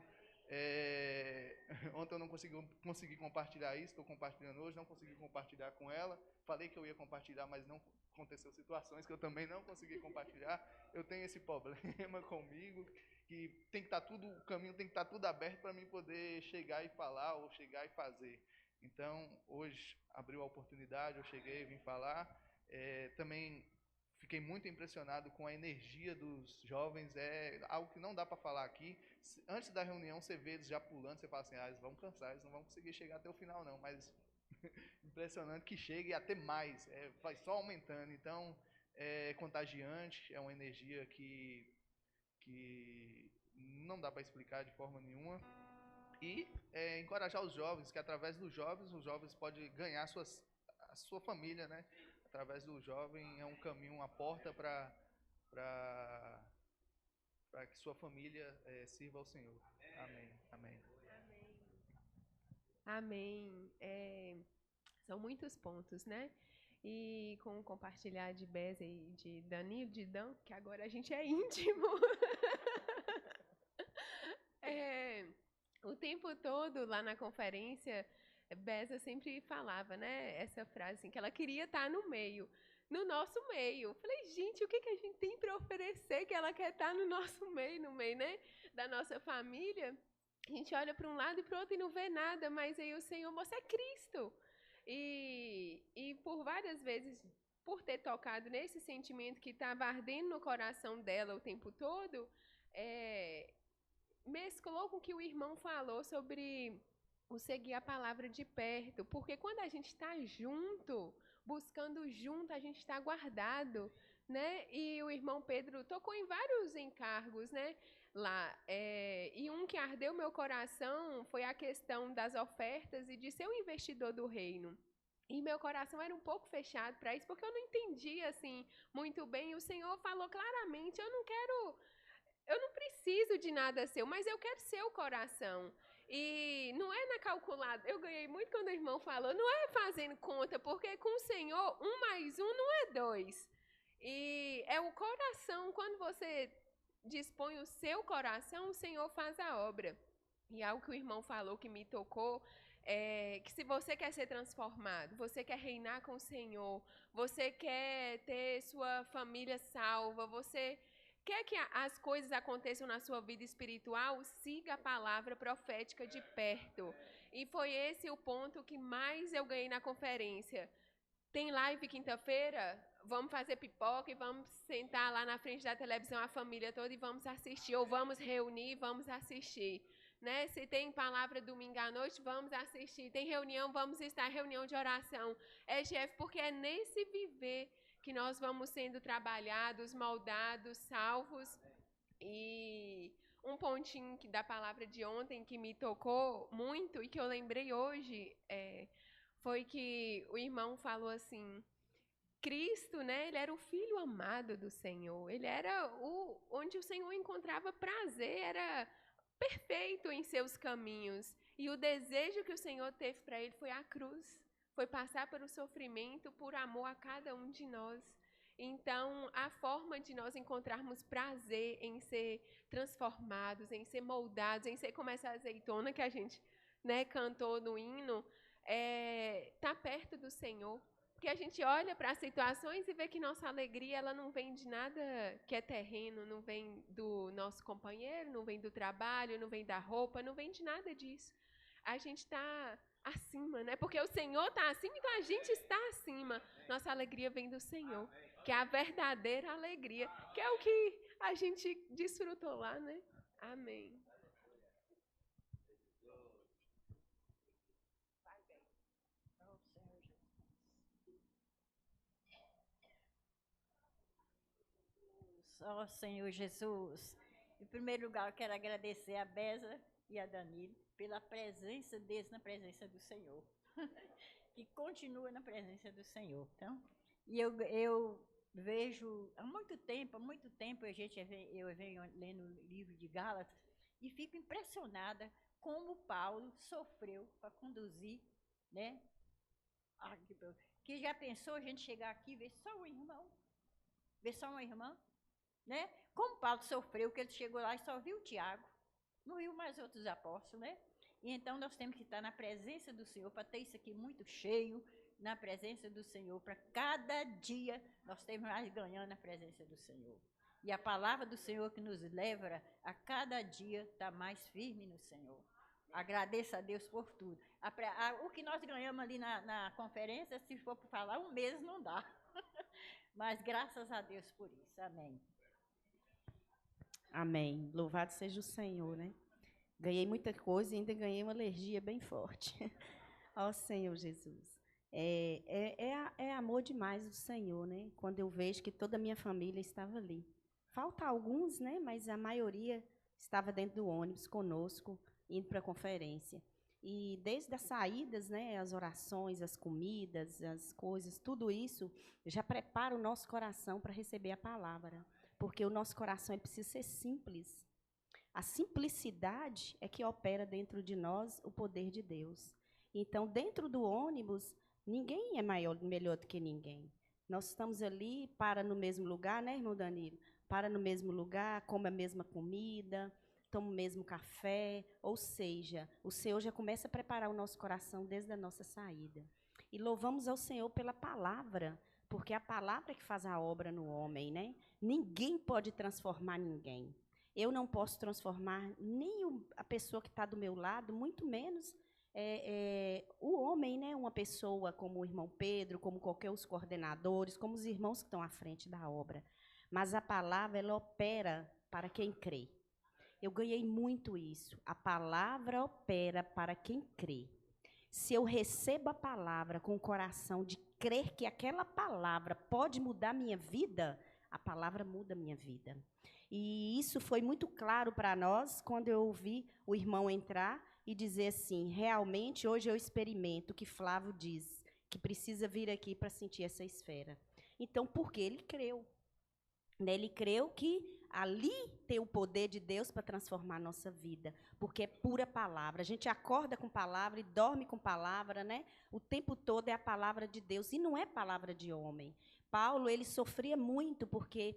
ontem eu não consegui compartilhar isso, estou compartilhando hoje, não consegui compartilhar com ela, falei que eu ia compartilhar, mas não aconteceu situações que eu também não consegui compartilhar. Eu tenho esse problema comigo, que tem que estar o caminho tem que estar tudo aberto para mim poder chegar e falar ou chegar e fazer. Então, hoje abriu a oportunidade, eu cheguei, vim falar. Também fiquei muito impressionado com a energia dos jovens, é algo que não dá para falar aqui. Antes da reunião, você vê eles já pulando, você fala assim, eles vão cansar, eles não vão conseguir chegar até o final não, mas impressionante que chegue até mais, vai só aumentando, então é contagiante, é uma energia que não dá para explicar de forma nenhuma. E encorajar os jovens, que através dos jovens, os jovens podem ganhar a sua família, né? Através do jovem é um caminho, uma porta para que sua família sirva ao Senhor. Amém. Amém. Amém. São muitos pontos, né? E com o compartilhar de Beza e de Danilo, de Dan, que agora a gente é íntimo. O tempo todo lá na conferência, Beza sempre falava, né? Essa frase assim, que ela queria estar no meio, no nosso meio. Falei, gente, o que a gente tem para oferecer que ela quer estar no nosso meio, no meio, né? Da nossa família. A gente olha para um lado e para o outro e não vê nada, mas aí o Senhor mostra é Cristo. E por várias vezes, por ter tocado nesse sentimento que estava ardendo no coração dela o tempo todo, mesclou com o que o irmão falou sobre o seguir a palavra de perto, porque quando a gente está junto, buscando junto, a gente está guardado, né? E o irmão Pedro tocou em vários encargos, né? Lá, e um que ardeu meu coração foi a questão das ofertas e de ser um investidor do reino. E meu coração era um pouco fechado para isso, porque eu não entendia assim muito bem. O Senhor falou claramente, eu não preciso de nada seu, mas eu quero seu coração. E não é na calculada. Eu ganhei muito quando o irmão falou, não é fazendo conta, porque com o Senhor, 1 mais 1 não é 2. E é o coração, quando você dispõe o seu coração, o Senhor faz a obra. E algo que o irmão falou que me tocou, que se você quer ser transformado, você quer reinar com o Senhor, você quer ter sua família salva, você quer que as coisas aconteçam na sua vida espiritual, siga a palavra profética de perto. E foi esse o ponto que mais eu ganhei na conferência. Tem live quinta-feira? Vamos fazer pipoca e vamos sentar lá na frente da televisão, a família toda, e vamos assistir. Ou vamos reunir e vamos assistir. Né? Se tem palavra domingo à noite, vamos assistir. Tem reunião, vamos estar em reunião de oração. Jeff, porque é nesse viver que nós vamos sendo trabalhados, moldados, salvos. E um pontinho da palavra de ontem que me tocou muito e que eu lembrei hoje foi que o irmão falou assim, Cristo, né, ele era o filho amado do Senhor, ele era onde o Senhor encontrava prazer, era perfeito em seus caminhos. E o desejo que o Senhor teve para ele foi a cruz, foi passar pelo sofrimento por amor a cada um de nós. Então, a forma de nós encontrarmos prazer em ser transformados, em ser moldados, em ser como essa azeitona que a gente, né, cantou no hino, tá perto do Senhor. Porque a gente olha para as situações e vê que nossa alegria ela não vem de nada que é terreno, não vem do nosso companheiro, não vem do trabalho, não vem da roupa, não vem de nada disso. A gente está acima, né? Porque o Senhor está acima, então a gente está acima. Nossa alegria vem do Senhor, que é a verdadeira alegria, que é o que a gente desfrutou lá, né? Amém. Ó Senhor Jesus, em primeiro lugar eu quero agradecer a Beza e a Danilo pela presença deles na presença do Senhor, que continua na presença do Senhor. Então, e eu vejo há muito tempo eu venho lendo o livro de Gálatas e fico impressionada como Paulo sofreu para conduzir, né? Que já pensou a gente chegar aqui e ver só um irmão, ver só uma irmã? Né? Como Paulo sofreu, que ele chegou lá e só viu Tiago, não viu mais outros apóstolos, né? E então nós temos que estar na presença do Senhor para ter isso aqui muito cheio, na presença do Senhor, para cada dia nós termos mais ganhando na presença do Senhor. E a palavra do Senhor que nos leva a cada dia estar mais firme no Senhor. Agradeço a Deus por tudo. O que nós ganhamos ali na conferência, se for para falar, um mês não dá. Mas graças a Deus por isso. Amém. Amém. Louvado seja o Senhor, né? Ganhei muita coisa e ainda ganhei uma alergia bem forte. Ó Senhor Jesus. É amor demais do Senhor, né? Quando eu vejo que toda a minha família estava ali. Falta alguns, né? Mas a maioria estava dentro do ônibus conosco, indo para a conferência. E desde as saídas, né? As orações, as comidas, as coisas, tudo isso já prepara o nosso coração para receber a palavra. Porque o nosso coração ele precisa ser simples. A simplicidade é que opera dentro de nós o poder de Deus. Então, dentro do ônibus, ninguém é melhor do que ninguém. Nós estamos ali, para no mesmo lugar, né, irmão Danilo? Para no mesmo lugar, come a mesma comida, toma o mesmo café. Ou seja, o Senhor já começa a preparar o nosso coração desde a nossa saída. E louvamos ao Senhor pela palavra, porque é a palavra que faz a obra no homem, né? Ninguém pode transformar ninguém. Eu não posso transformar nem a pessoa que está do meu lado, muito menos o homem, né? Uma pessoa como o irmão Pedro, como qualquer os coordenadores, como os irmãos que estão à frente da obra. Mas a palavra, ela opera para quem crê. Eu ganhei muito isso. A palavra opera para quem crê. Se eu recebo a palavra com o coração de crer que aquela palavra pode mudar minha vida, a palavra muda minha vida. E isso foi muito claro para nós quando eu ouvi o irmão entrar e dizer assim, realmente hoje eu experimento o que Flávio diz, que precisa vir aqui para sentir essa esfera. Então, porque ele creu. Ele creu que ali tem o poder de Deus para transformar a nossa vida, porque é pura palavra. A gente acorda com palavra e dorme com palavra, né? O tempo todo é a palavra de Deus, e não é palavra de homem. Paulo, ele sofria muito, porque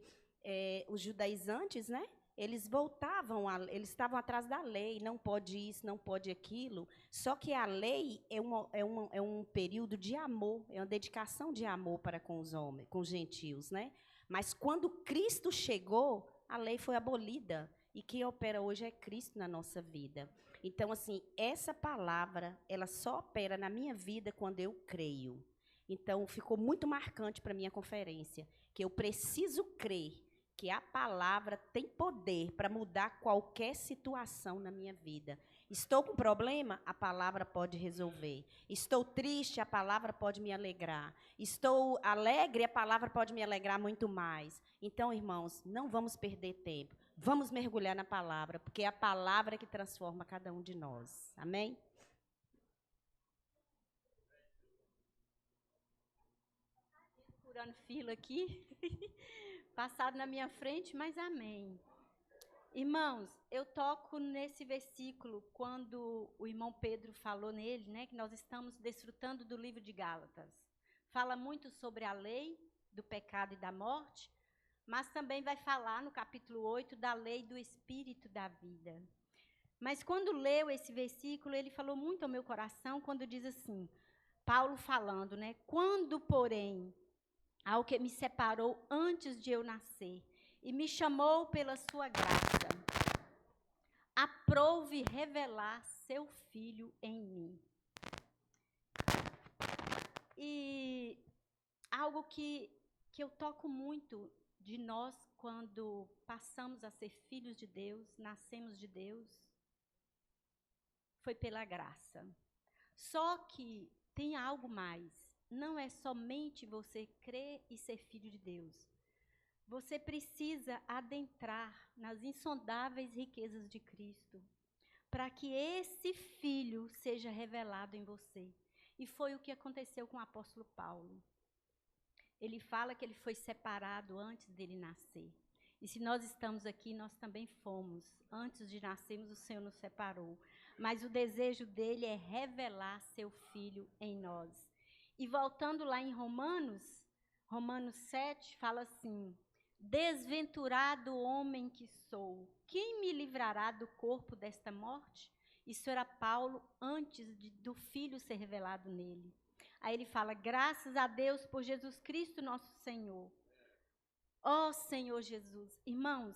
os judaizantes, né? Eles voltavam, eles estavam atrás da lei, não pode isso, não pode aquilo. Só que a lei é um período de amor, é uma dedicação de amor para com os homens, com os gentios, né? Mas quando Cristo chegou, a lei foi abolida. E quem opera hoje é Cristo na nossa vida. Então, assim, essa palavra, ela só opera na minha vida quando eu creio. Então, ficou muito marcante para a minha conferência, que eu preciso crer que a palavra tem poder para mudar qualquer situação na minha vida. Estou com problema? A palavra pode resolver. Estou triste? A palavra pode me alegrar. Estou alegre? A palavra pode me alegrar muito mais. Então, irmãos, não vamos perder tempo. Vamos mergulhar na palavra, porque é a palavra que transforma cada um de nós. Amém? Furando fila aqui. Passado na minha frente, mas amém. Irmãos, eu toco nesse versículo quando o irmão Pedro falou nele, né, que nós estamos desfrutando do livro de Gálatas. Fala muito sobre a lei do pecado e da morte, mas também vai falar no capítulo 8 da lei do espírito da vida. Mas quando leu esse versículo, ele falou muito ao meu coração quando diz assim, Paulo falando, né, quando, porém, ao que me separou antes de eu nascer e me chamou pela sua graça, aprouve revelar seu Filho em mim. E algo que eu toco muito de nós quando passamos a ser filhos de Deus, nascemos de Deus, foi pela graça. Só que tem algo mais. Não é somente você crer e ser filho de Deus. Você precisa adentrar nas insondáveis riquezas de Cristo, para que esse Filho seja revelado em você. E foi o que aconteceu com o apóstolo Paulo. Ele fala que ele foi separado antes dele nascer. E se nós estamos aqui, nós também fomos. Antes de nascermos, o Senhor nos separou. Mas o desejo dele é revelar seu Filho em nós. E voltando lá em Romanos 7, fala assim, desventurado homem que sou, quem me livrará do corpo desta morte? Isso era Paulo antes do Filho ser revelado nele. Aí ele fala, graças a Deus por Jesus Cristo nosso Senhor. Ó Senhor Jesus. Irmãos,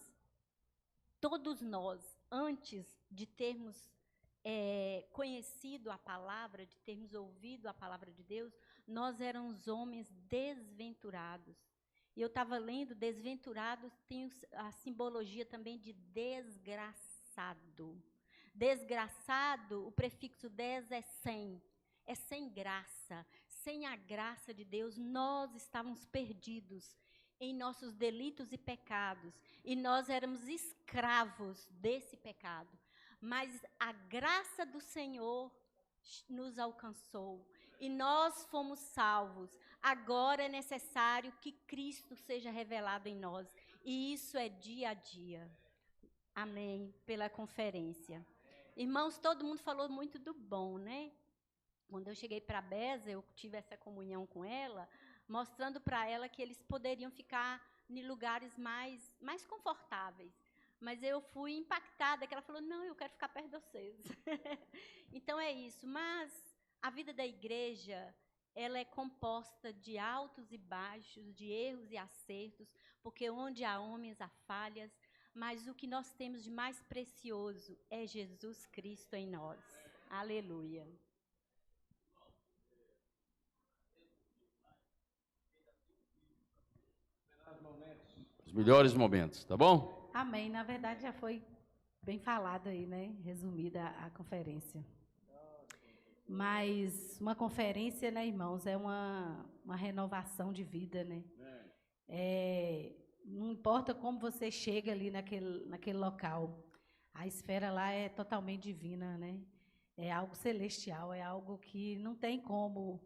todos nós, antes de termos conhecido a palavra, de termos ouvido a palavra de Deus, nós éramos homens desventurados. E eu estava lendo, desventurado tem a simbologia também de desgraçado. Desgraçado, o prefixo des é sem graça. Sem a graça de Deus, nós estávamos perdidos em nossos delitos e pecados, e nós éramos escravos desse pecado. Mas a graça do Senhor nos alcançou, e nós fomos salvos. Agora é necessário que Cristo seja revelado em nós, e isso é dia a dia. Amém, pela conferência. Irmãos, todo mundo falou muito do bom, né? Quando eu cheguei para a Beza, eu tive essa comunhão com ela, mostrando para ela que eles poderiam ficar em lugares mais confortáveis. Mas eu fui impactada, que ela falou, não, eu quero ficar perto de vocês. Então é isso, mas a vida da igreja, ela é composta de altos e baixos, de erros e acertos, porque onde há homens há falhas, mas o que nós temos de mais precioso é Jesus Cristo em nós. Aleluia. Os melhores momentos, tá bom? Amém. Na verdade, já foi bem falado aí, né? Resumida a conferência. Mas uma conferência, né, irmãos, é uma renovação de vida, né? Não importa como você chega ali naquele local, a esfera lá é totalmente divina, né? É algo celestial, é algo que não tem como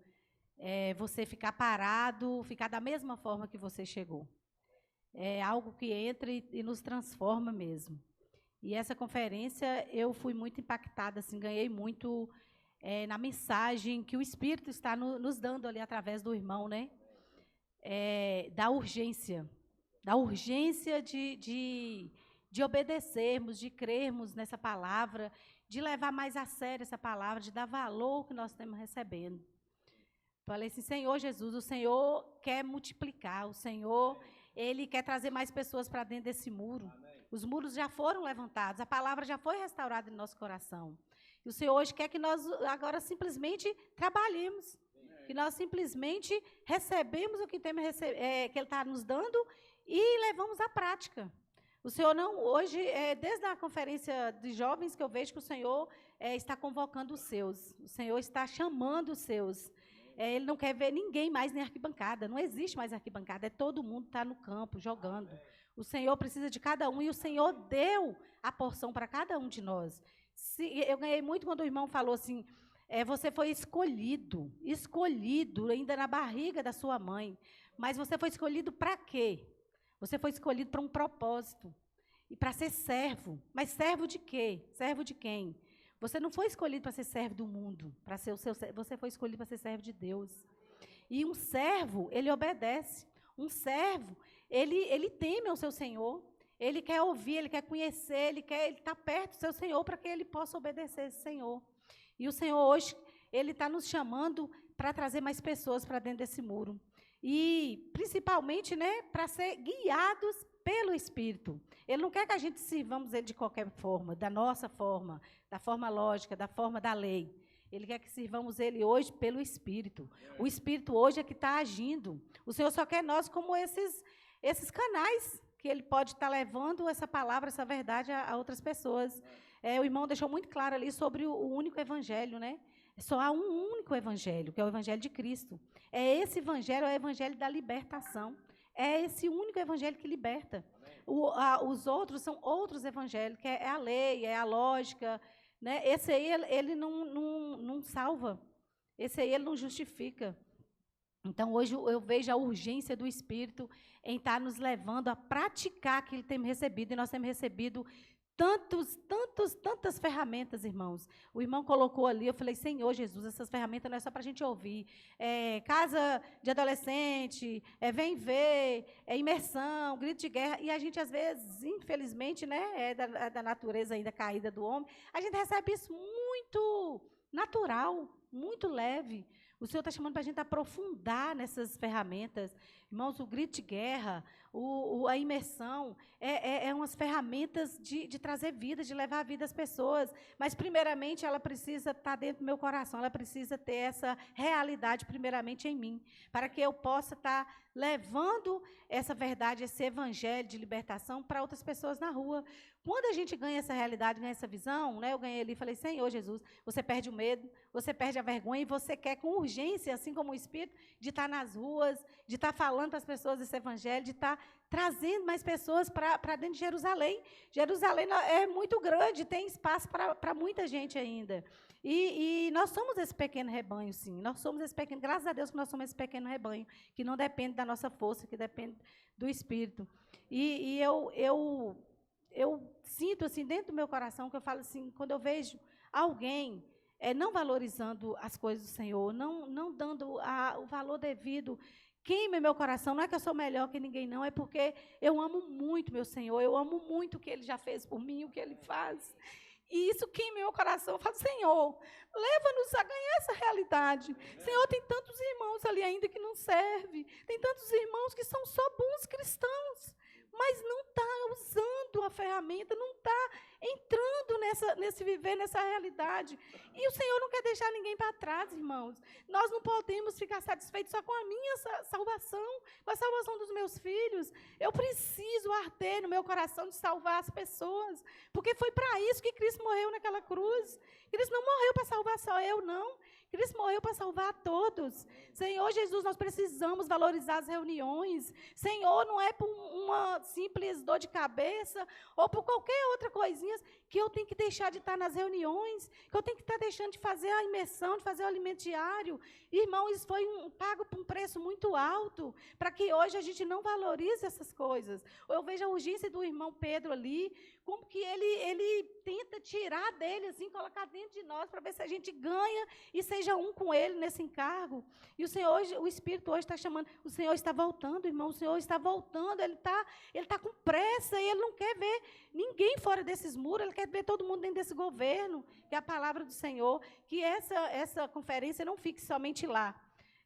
você ficar parado, ficar da mesma forma que você chegou. É algo que entra e nos transforma mesmo. E essa conferência, eu fui muito impactada, assim, ganhei muito na mensagem que o Espírito está nos dando ali através do irmão, né? Da urgência de obedecermos, de crermos nessa palavra, de levar mais a sério essa palavra, de dar valor ao que nós estamos recebendo. Falei assim, Senhor Jesus, o Senhor quer multiplicar, o Senhor, Ele quer trazer mais pessoas para dentro desse muro. Amém. Os muros já foram levantados, a palavra já foi restaurada em nosso coração. E o Senhor hoje quer que nós agora simplesmente trabalhemos, que nós simplesmente recebemos o que temos que Ele está nos dando e levamos à prática. O Senhor não, hoje, desde a conferência de jovens que eu vejo que o Senhor está convocando os seus, o Senhor está chamando os seus. Ele não quer ver ninguém mais em arquibancada, não existe mais arquibancada, todo mundo está no campo, jogando. O Senhor precisa de cada um e o Senhor deu a porção para cada um de nós. Eu ganhei muito quando o irmão falou assim, você foi escolhido ainda na barriga da sua mãe, mas você foi escolhido para quê? Você foi escolhido para um propósito e para ser servo. Mas servo de quê? Servo de quem? Você não foi escolhido para ser servo do mundo, para ser você foi escolhido para ser servo de Deus. E um servo, ele obedece. Um servo, ele teme ao seu Senhor. Ele quer ouvir, ele quer conhecer, ele está perto do seu Senhor para que ele possa obedecer esse Senhor. E o Senhor hoje, Ele está nos chamando para trazer mais pessoas para dentro desse muro. E, principalmente, né, para ser guiados pelo Espírito. Ele não quer que a gente sirvamos Ele de qualquer forma, da nossa forma, da forma lógica, da forma da lei. Ele quer que sirvamos Ele hoje pelo Espírito. O Espírito hoje é que está agindo. O Senhor só quer nós como esses canais que Ele pode estar levando essa palavra, essa verdade a outras pessoas. O irmão deixou muito claro ali sobre o único evangelho, né? Só há um único evangelho, que é o evangelho de Cristo. Esse evangelho é o evangelho da libertação. É esse único evangelho que liberta. Os outros são outros evangelhos, que é a lei, é a lógica. Né? Esse aí, ele não salva. Esse aí, ele não justifica. Então, hoje, eu vejo a urgência do Espírito em estar nos levando a praticar aquilo que temos recebido. E nós temos recebido tantas ferramentas, irmãos. O irmão colocou ali, eu falei, Senhor Jesus, essas ferramentas não é só para a gente ouvir. Casa de adolescente, vem ver, imersão, grito de guerra. E a gente, às vezes, infelizmente, né, da natureza ainda caída do homem, a gente recebe isso muito natural, muito leve. O Senhor está chamando para a gente aprofundar nessas ferramentas. Irmãos, o grito de guerra, a imersão, é umas ferramentas de trazer vida, de levar a vida às pessoas. Mas, primeiramente, ela precisa estar dentro do meu coração, ela precisa ter essa realidade, primeiramente, em mim, para que eu possa estar levando essa verdade, esse evangelho de libertação para outras pessoas na rua. Quando a gente ganha essa realidade, ganha essa visão, né, eu ganhei ali e falei, Senhor Jesus, você perde o medo, você perde a vergonha, e você quer com urgência, assim como o Espírito, de estar nas ruas, de estar falando para as pessoas esse evangelho, de estar trazendo mais pessoas para dentro de Jerusalém. Jerusalém é muito grande, tem espaço para muita gente ainda. E nós somos esse pequeno rebanho, sim. Nós somos esse pequeno, graças a Deus que nós somos esse pequeno rebanho, que não depende da nossa força, que depende do Espírito. E eu sinto, assim, dentro do meu coração, que eu falo assim, quando eu vejo alguém não valorizando as coisas do Senhor, não dando o valor devido, queima meu coração. Não é que eu sou melhor que ninguém, não, é porque eu amo muito meu Senhor, eu amo muito o que Ele já fez por mim, o que Ele faz. E isso queima meu coração. Eu falo, Senhor, leva-nos a ganhar essa realidade. Senhor, tem tantos irmãos ali ainda que não servem, tem tantos irmãos que são só bons cristãos, mas não está usando a ferramenta, não está entrando nesse viver, nessa realidade. E o Senhor não quer deixar ninguém para trás, irmãos. Nós não podemos ficar satisfeitos só com a minha salvação, com a salvação dos meus filhos. Eu preciso arder no meu coração de salvar as pessoas, porque foi para isso que Cristo morreu naquela cruz. Cristo não morreu para salvar só eu, não. Cristo morreu para salvar a todos. Senhor Jesus, nós precisamos valorizar as reuniões. Senhor, não é por uma simples dor de cabeça ou por qualquer outra coisinha que eu tenho que deixar de estar nas reuniões, que eu tenho que estar deixando de fazer a imersão, de fazer o alimento diário. Irmão, isso foi pago por um preço muito alto, para que hoje a gente não valorize essas coisas. Eu vejo a urgência do irmão Pedro ali, como que ele tenta tirar dele, assim, colocar dentro de nós, para ver se a gente ganha e seja um com ele nesse encargo. E o Senhor, hoje, o Espírito hoje está chamando, o Senhor está voltando, irmão, o Senhor está voltando, ele está com pressa, e ele não quer ver ninguém fora desses muros, ele quer ver todo mundo dentro desse governo, que é a palavra do Senhor, que essa conferência não fique somente lá,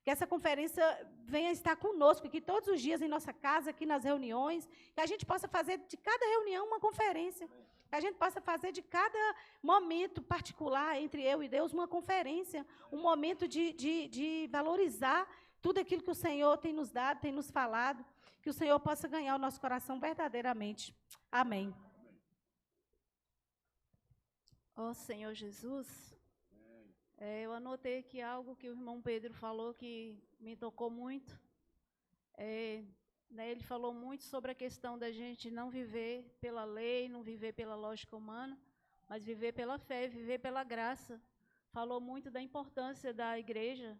que essa conferência venha estar conosco, que todos os dias em nossa casa, aqui nas reuniões, que a gente possa fazer de cada reunião uma conferência, que a gente possa fazer de cada momento particular entre eu e Deus uma conferência, um momento de valorizar tudo aquilo que o Senhor tem nos dado, tem nos falado, que o Senhor possa ganhar o nosso coração verdadeiramente. Amém. Ó Senhor Jesus, eu anotei aqui algo que o irmão Pedro falou que me tocou muito. Ele falou muito sobre a questão da gente não viver pela lei, não viver pela lógica humana, mas viver pela fé, viver pela graça. Falou muito da importância da igreja.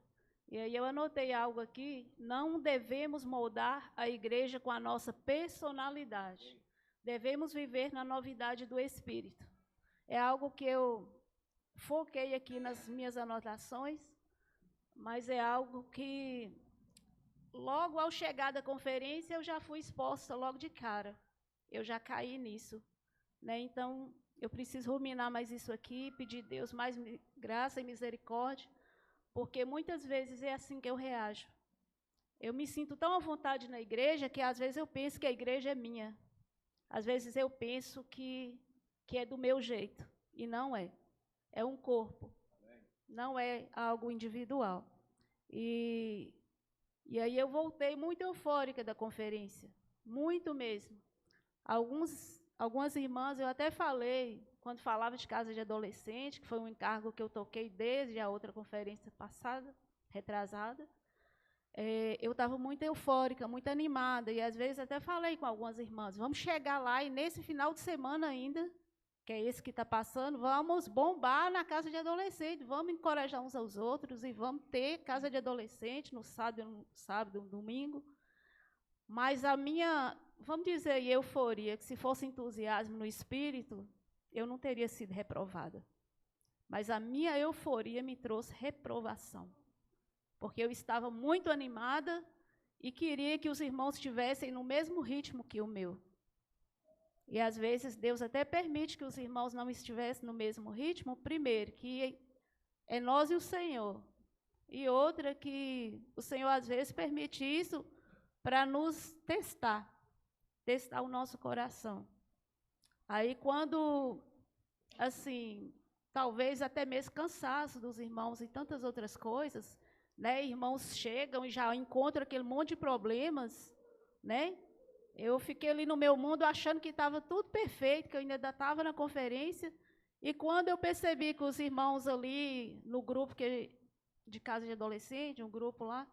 E aí eu anotei algo aqui: não devemos moldar a igreja com a nossa personalidade. Devemos viver na novidade do Espírito. É algo que eu foquei aqui nas minhas anotações, mas é algo que, logo ao chegar da conferência, eu já fui exposta logo de cara. Eu já caí nisso, né? Então, eu preciso ruminar mais isso aqui, pedir a Deus mais graça e misericórdia, porque muitas vezes é assim que eu reajo. Eu me sinto tão à vontade na igreja que, às vezes, eu penso que a igreja é minha. Às vezes, eu penso que é do meu jeito, e não é. É um corpo, não é algo individual. E aí eu voltei muito eufórica da conferência, muito mesmo. Algumas irmãs, eu até falei, quando falava de casa de adolescente, que foi um encargo que eu toquei desde a outra conferência passada, retrasada, eu estava muito eufórica, muito animada, e às vezes até falei com algumas irmãs, vamos chegar lá e nesse final de semana ainda, que é esse que está passando, vamos bombar na casa de adolescente, vamos encorajar uns aos outros e vamos ter casa de adolescente no sábado, no domingo. Mas a minha, vamos dizer, euforia, que se fosse entusiasmo no espírito, eu não teria sido reprovada. Mas a minha euforia me trouxe reprovação, porque eu estava muito animada e queria que os irmãos estivessem no mesmo ritmo que o meu. E, às vezes, Deus até permite que os irmãos não estivessem no mesmo ritmo, primeiro, que é nós e o Senhor. E outra, que o Senhor, às vezes, permite isso para nos testar o nosso coração. Aí quando, assim, talvez até mesmo cansaço dos irmãos e tantas outras coisas, né? Irmãos chegam e já encontram aquele monte de problemas, né? Eu fiquei ali no meu mundo achando que estava tudo perfeito, que eu ainda estava na conferência, e quando eu percebi que os irmãos ali no grupo de casa de adolescente, um grupo lá,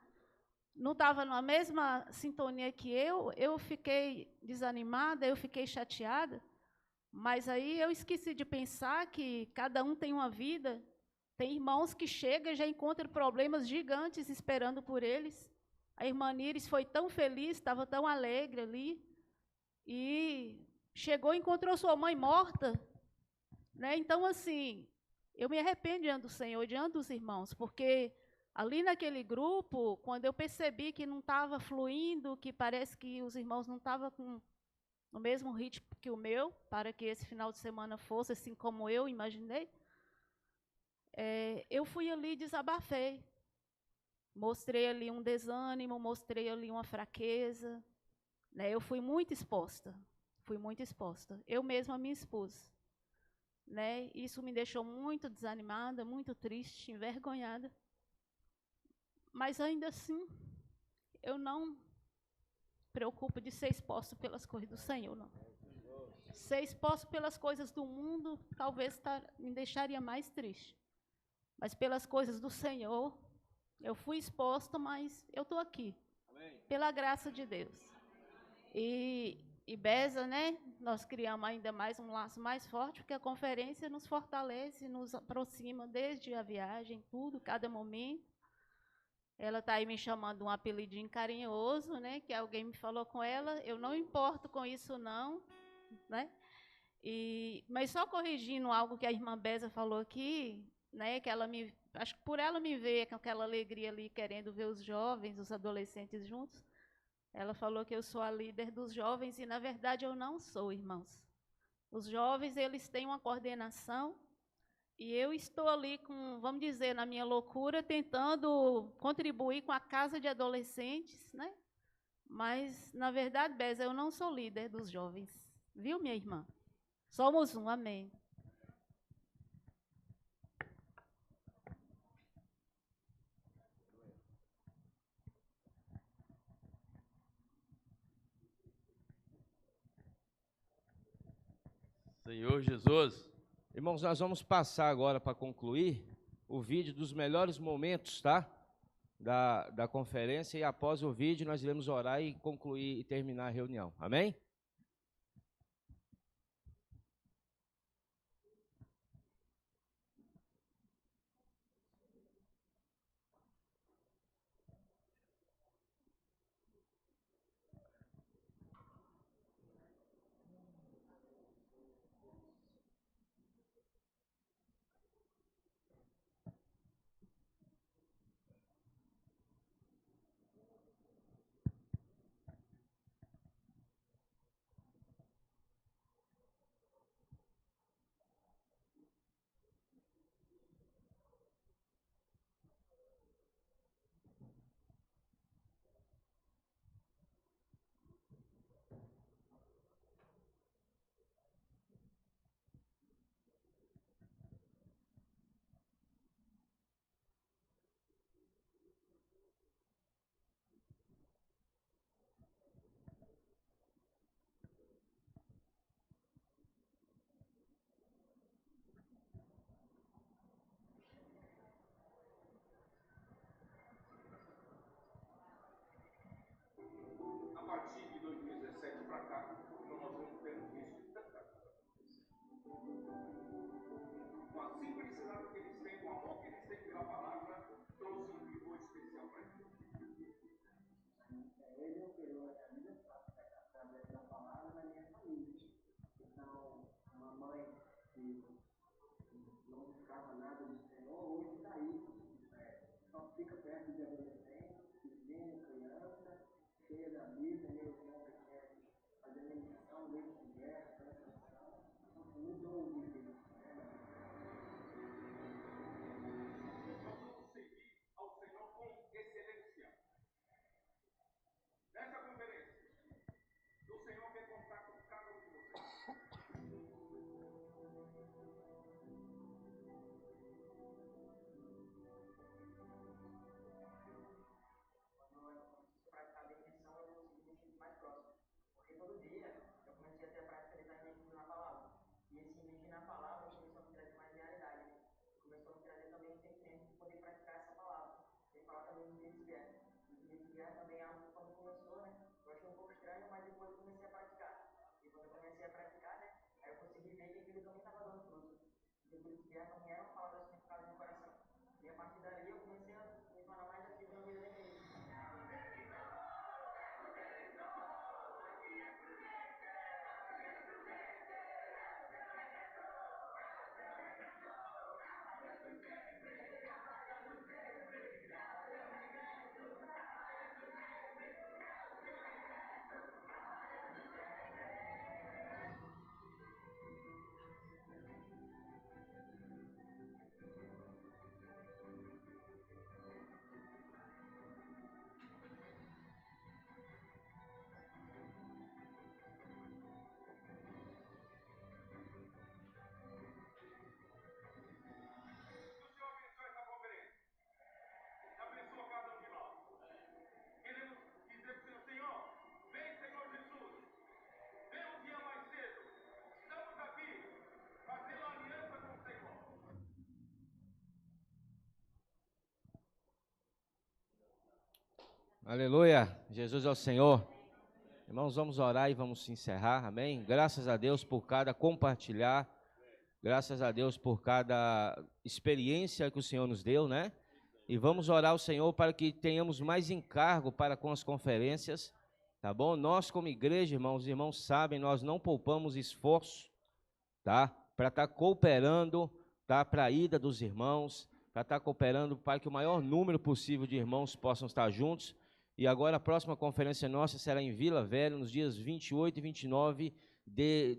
não estavam na mesma sintonia que eu fiquei desanimada, eu fiquei chateada, mas aí eu esqueci de pensar que cada um tem uma vida. Tem irmãos que chegam e já encontram problemas gigantes esperando por eles. A irmã Níris foi tão feliz, estava tão alegre ali, e chegou e encontrou sua mãe morta, né? Então, assim, eu me arrependo diante do Senhor, diante dos irmãos, porque ali naquele grupo, quando eu percebi que não estava fluindo, que parece que os irmãos não estavam com no mesmo ritmo que o meu, para que esse final de semana fosse assim como eu imaginei, eu fui ali e desabafei. Mostrei ali um desânimo, mostrei ali uma fraqueza, né? Eu fui muito exposta, Eu mesma me expus, né? Isso me deixou muito desanimada, muito triste, envergonhada. Mas ainda assim, eu não preocupo de ser exposto pelas coisas do Senhor, não. Ser exposto pelas coisas do mundo, talvez me deixaria mais triste. Mas pelas coisas do Senhor, eu fui exposta, mas eu estou aqui. Amém. Pela graça de Deus. E Beza, né? Nós criamos ainda mais um laço mais forte, porque a conferência nos fortalece, nos aproxima desde a viagem, tudo, cada momento. Ela está aí me chamando um apelidinho carinhoso, né? Que alguém me falou com ela. Eu não importo com isso, não, né? Mas só corrigindo algo que a irmã Beza falou aqui, né? Que acho que por ela me ver com aquela alegria ali, querendo ver os jovens, os adolescentes juntos. Ela falou que eu sou a líder dos jovens e na verdade eu não sou, irmãos. Os jovens eles têm uma coordenação. E eu estou ali com, vamos dizer, na minha loucura, tentando contribuir com a casa de adolescentes, né? Mas, na verdade, Beza, eu não sou líder dos jovens. Viu, minha irmã? Somos um, amém. Senhor Jesus. Irmãos, nós vamos passar agora para concluir o vídeo dos melhores momentos, tá? Da conferência, e após o vídeo nós iremos orar e concluir e terminar a reunião. Amém? A partir de 2017 para cá, nós vamos tendo visto com a simplicidade que eles têm, com o amor que eles têm pela palavra, trouxe um vigor especial para eles. Ele é o que a vida através da palavra na minha família. Então, uma mãe que não buscava nada do Senhor, hoje está aí. Só fica perto de adolescente, pequeno, criança, cheia da Bíblia, meu irmão que quer fazer meditação, ler conversa, prestação, mudou o nível. Nós vamos servir ao Senhor com excelência. Aleluia. Jesus é o Senhor. Irmãos, vamos orar e vamos encerrar, amém? Graças a Deus por cada compartilhar, graças a Deus por cada experiência que o Senhor nos deu, né? E vamos orar ao Senhor para que tenhamos mais encargo para com as conferências, tá bom? Nós como igreja, irmãos, os irmãos sabem, nós não poupamos esforço, tá? Para estar cooperando, tá? Para a ida dos irmãos, para estar cooperando para que o maior número possível de irmãos possam estar juntos. E agora a próxima conferência nossa será em Vila Velha, nos dias 28 e 29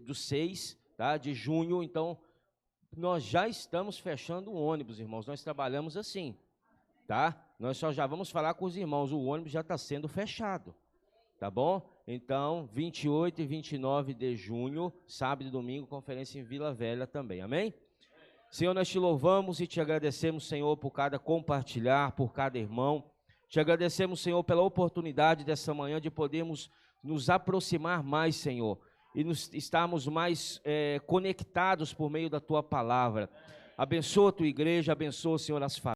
do 6, tá, de junho. Então, nós já estamos fechando o ônibus, irmãos. Nós trabalhamos assim, tá? Nós só já vamos falar com os irmãos. O ônibus já está sendo fechado, tá bom? Então, 28 e 29 de junho, sábado e domingo, conferência em Vila Velha também. Amém? Senhor, nós te louvamos e te agradecemos, Senhor, por cada compartilhar, por cada irmão. Te agradecemos, Senhor, pela oportunidade dessa manhã de podermos nos aproximar mais, Senhor, e estarmos mais conectados por meio da Tua palavra. Abençoa a Tua igreja, abençoa, Senhor, as famílias.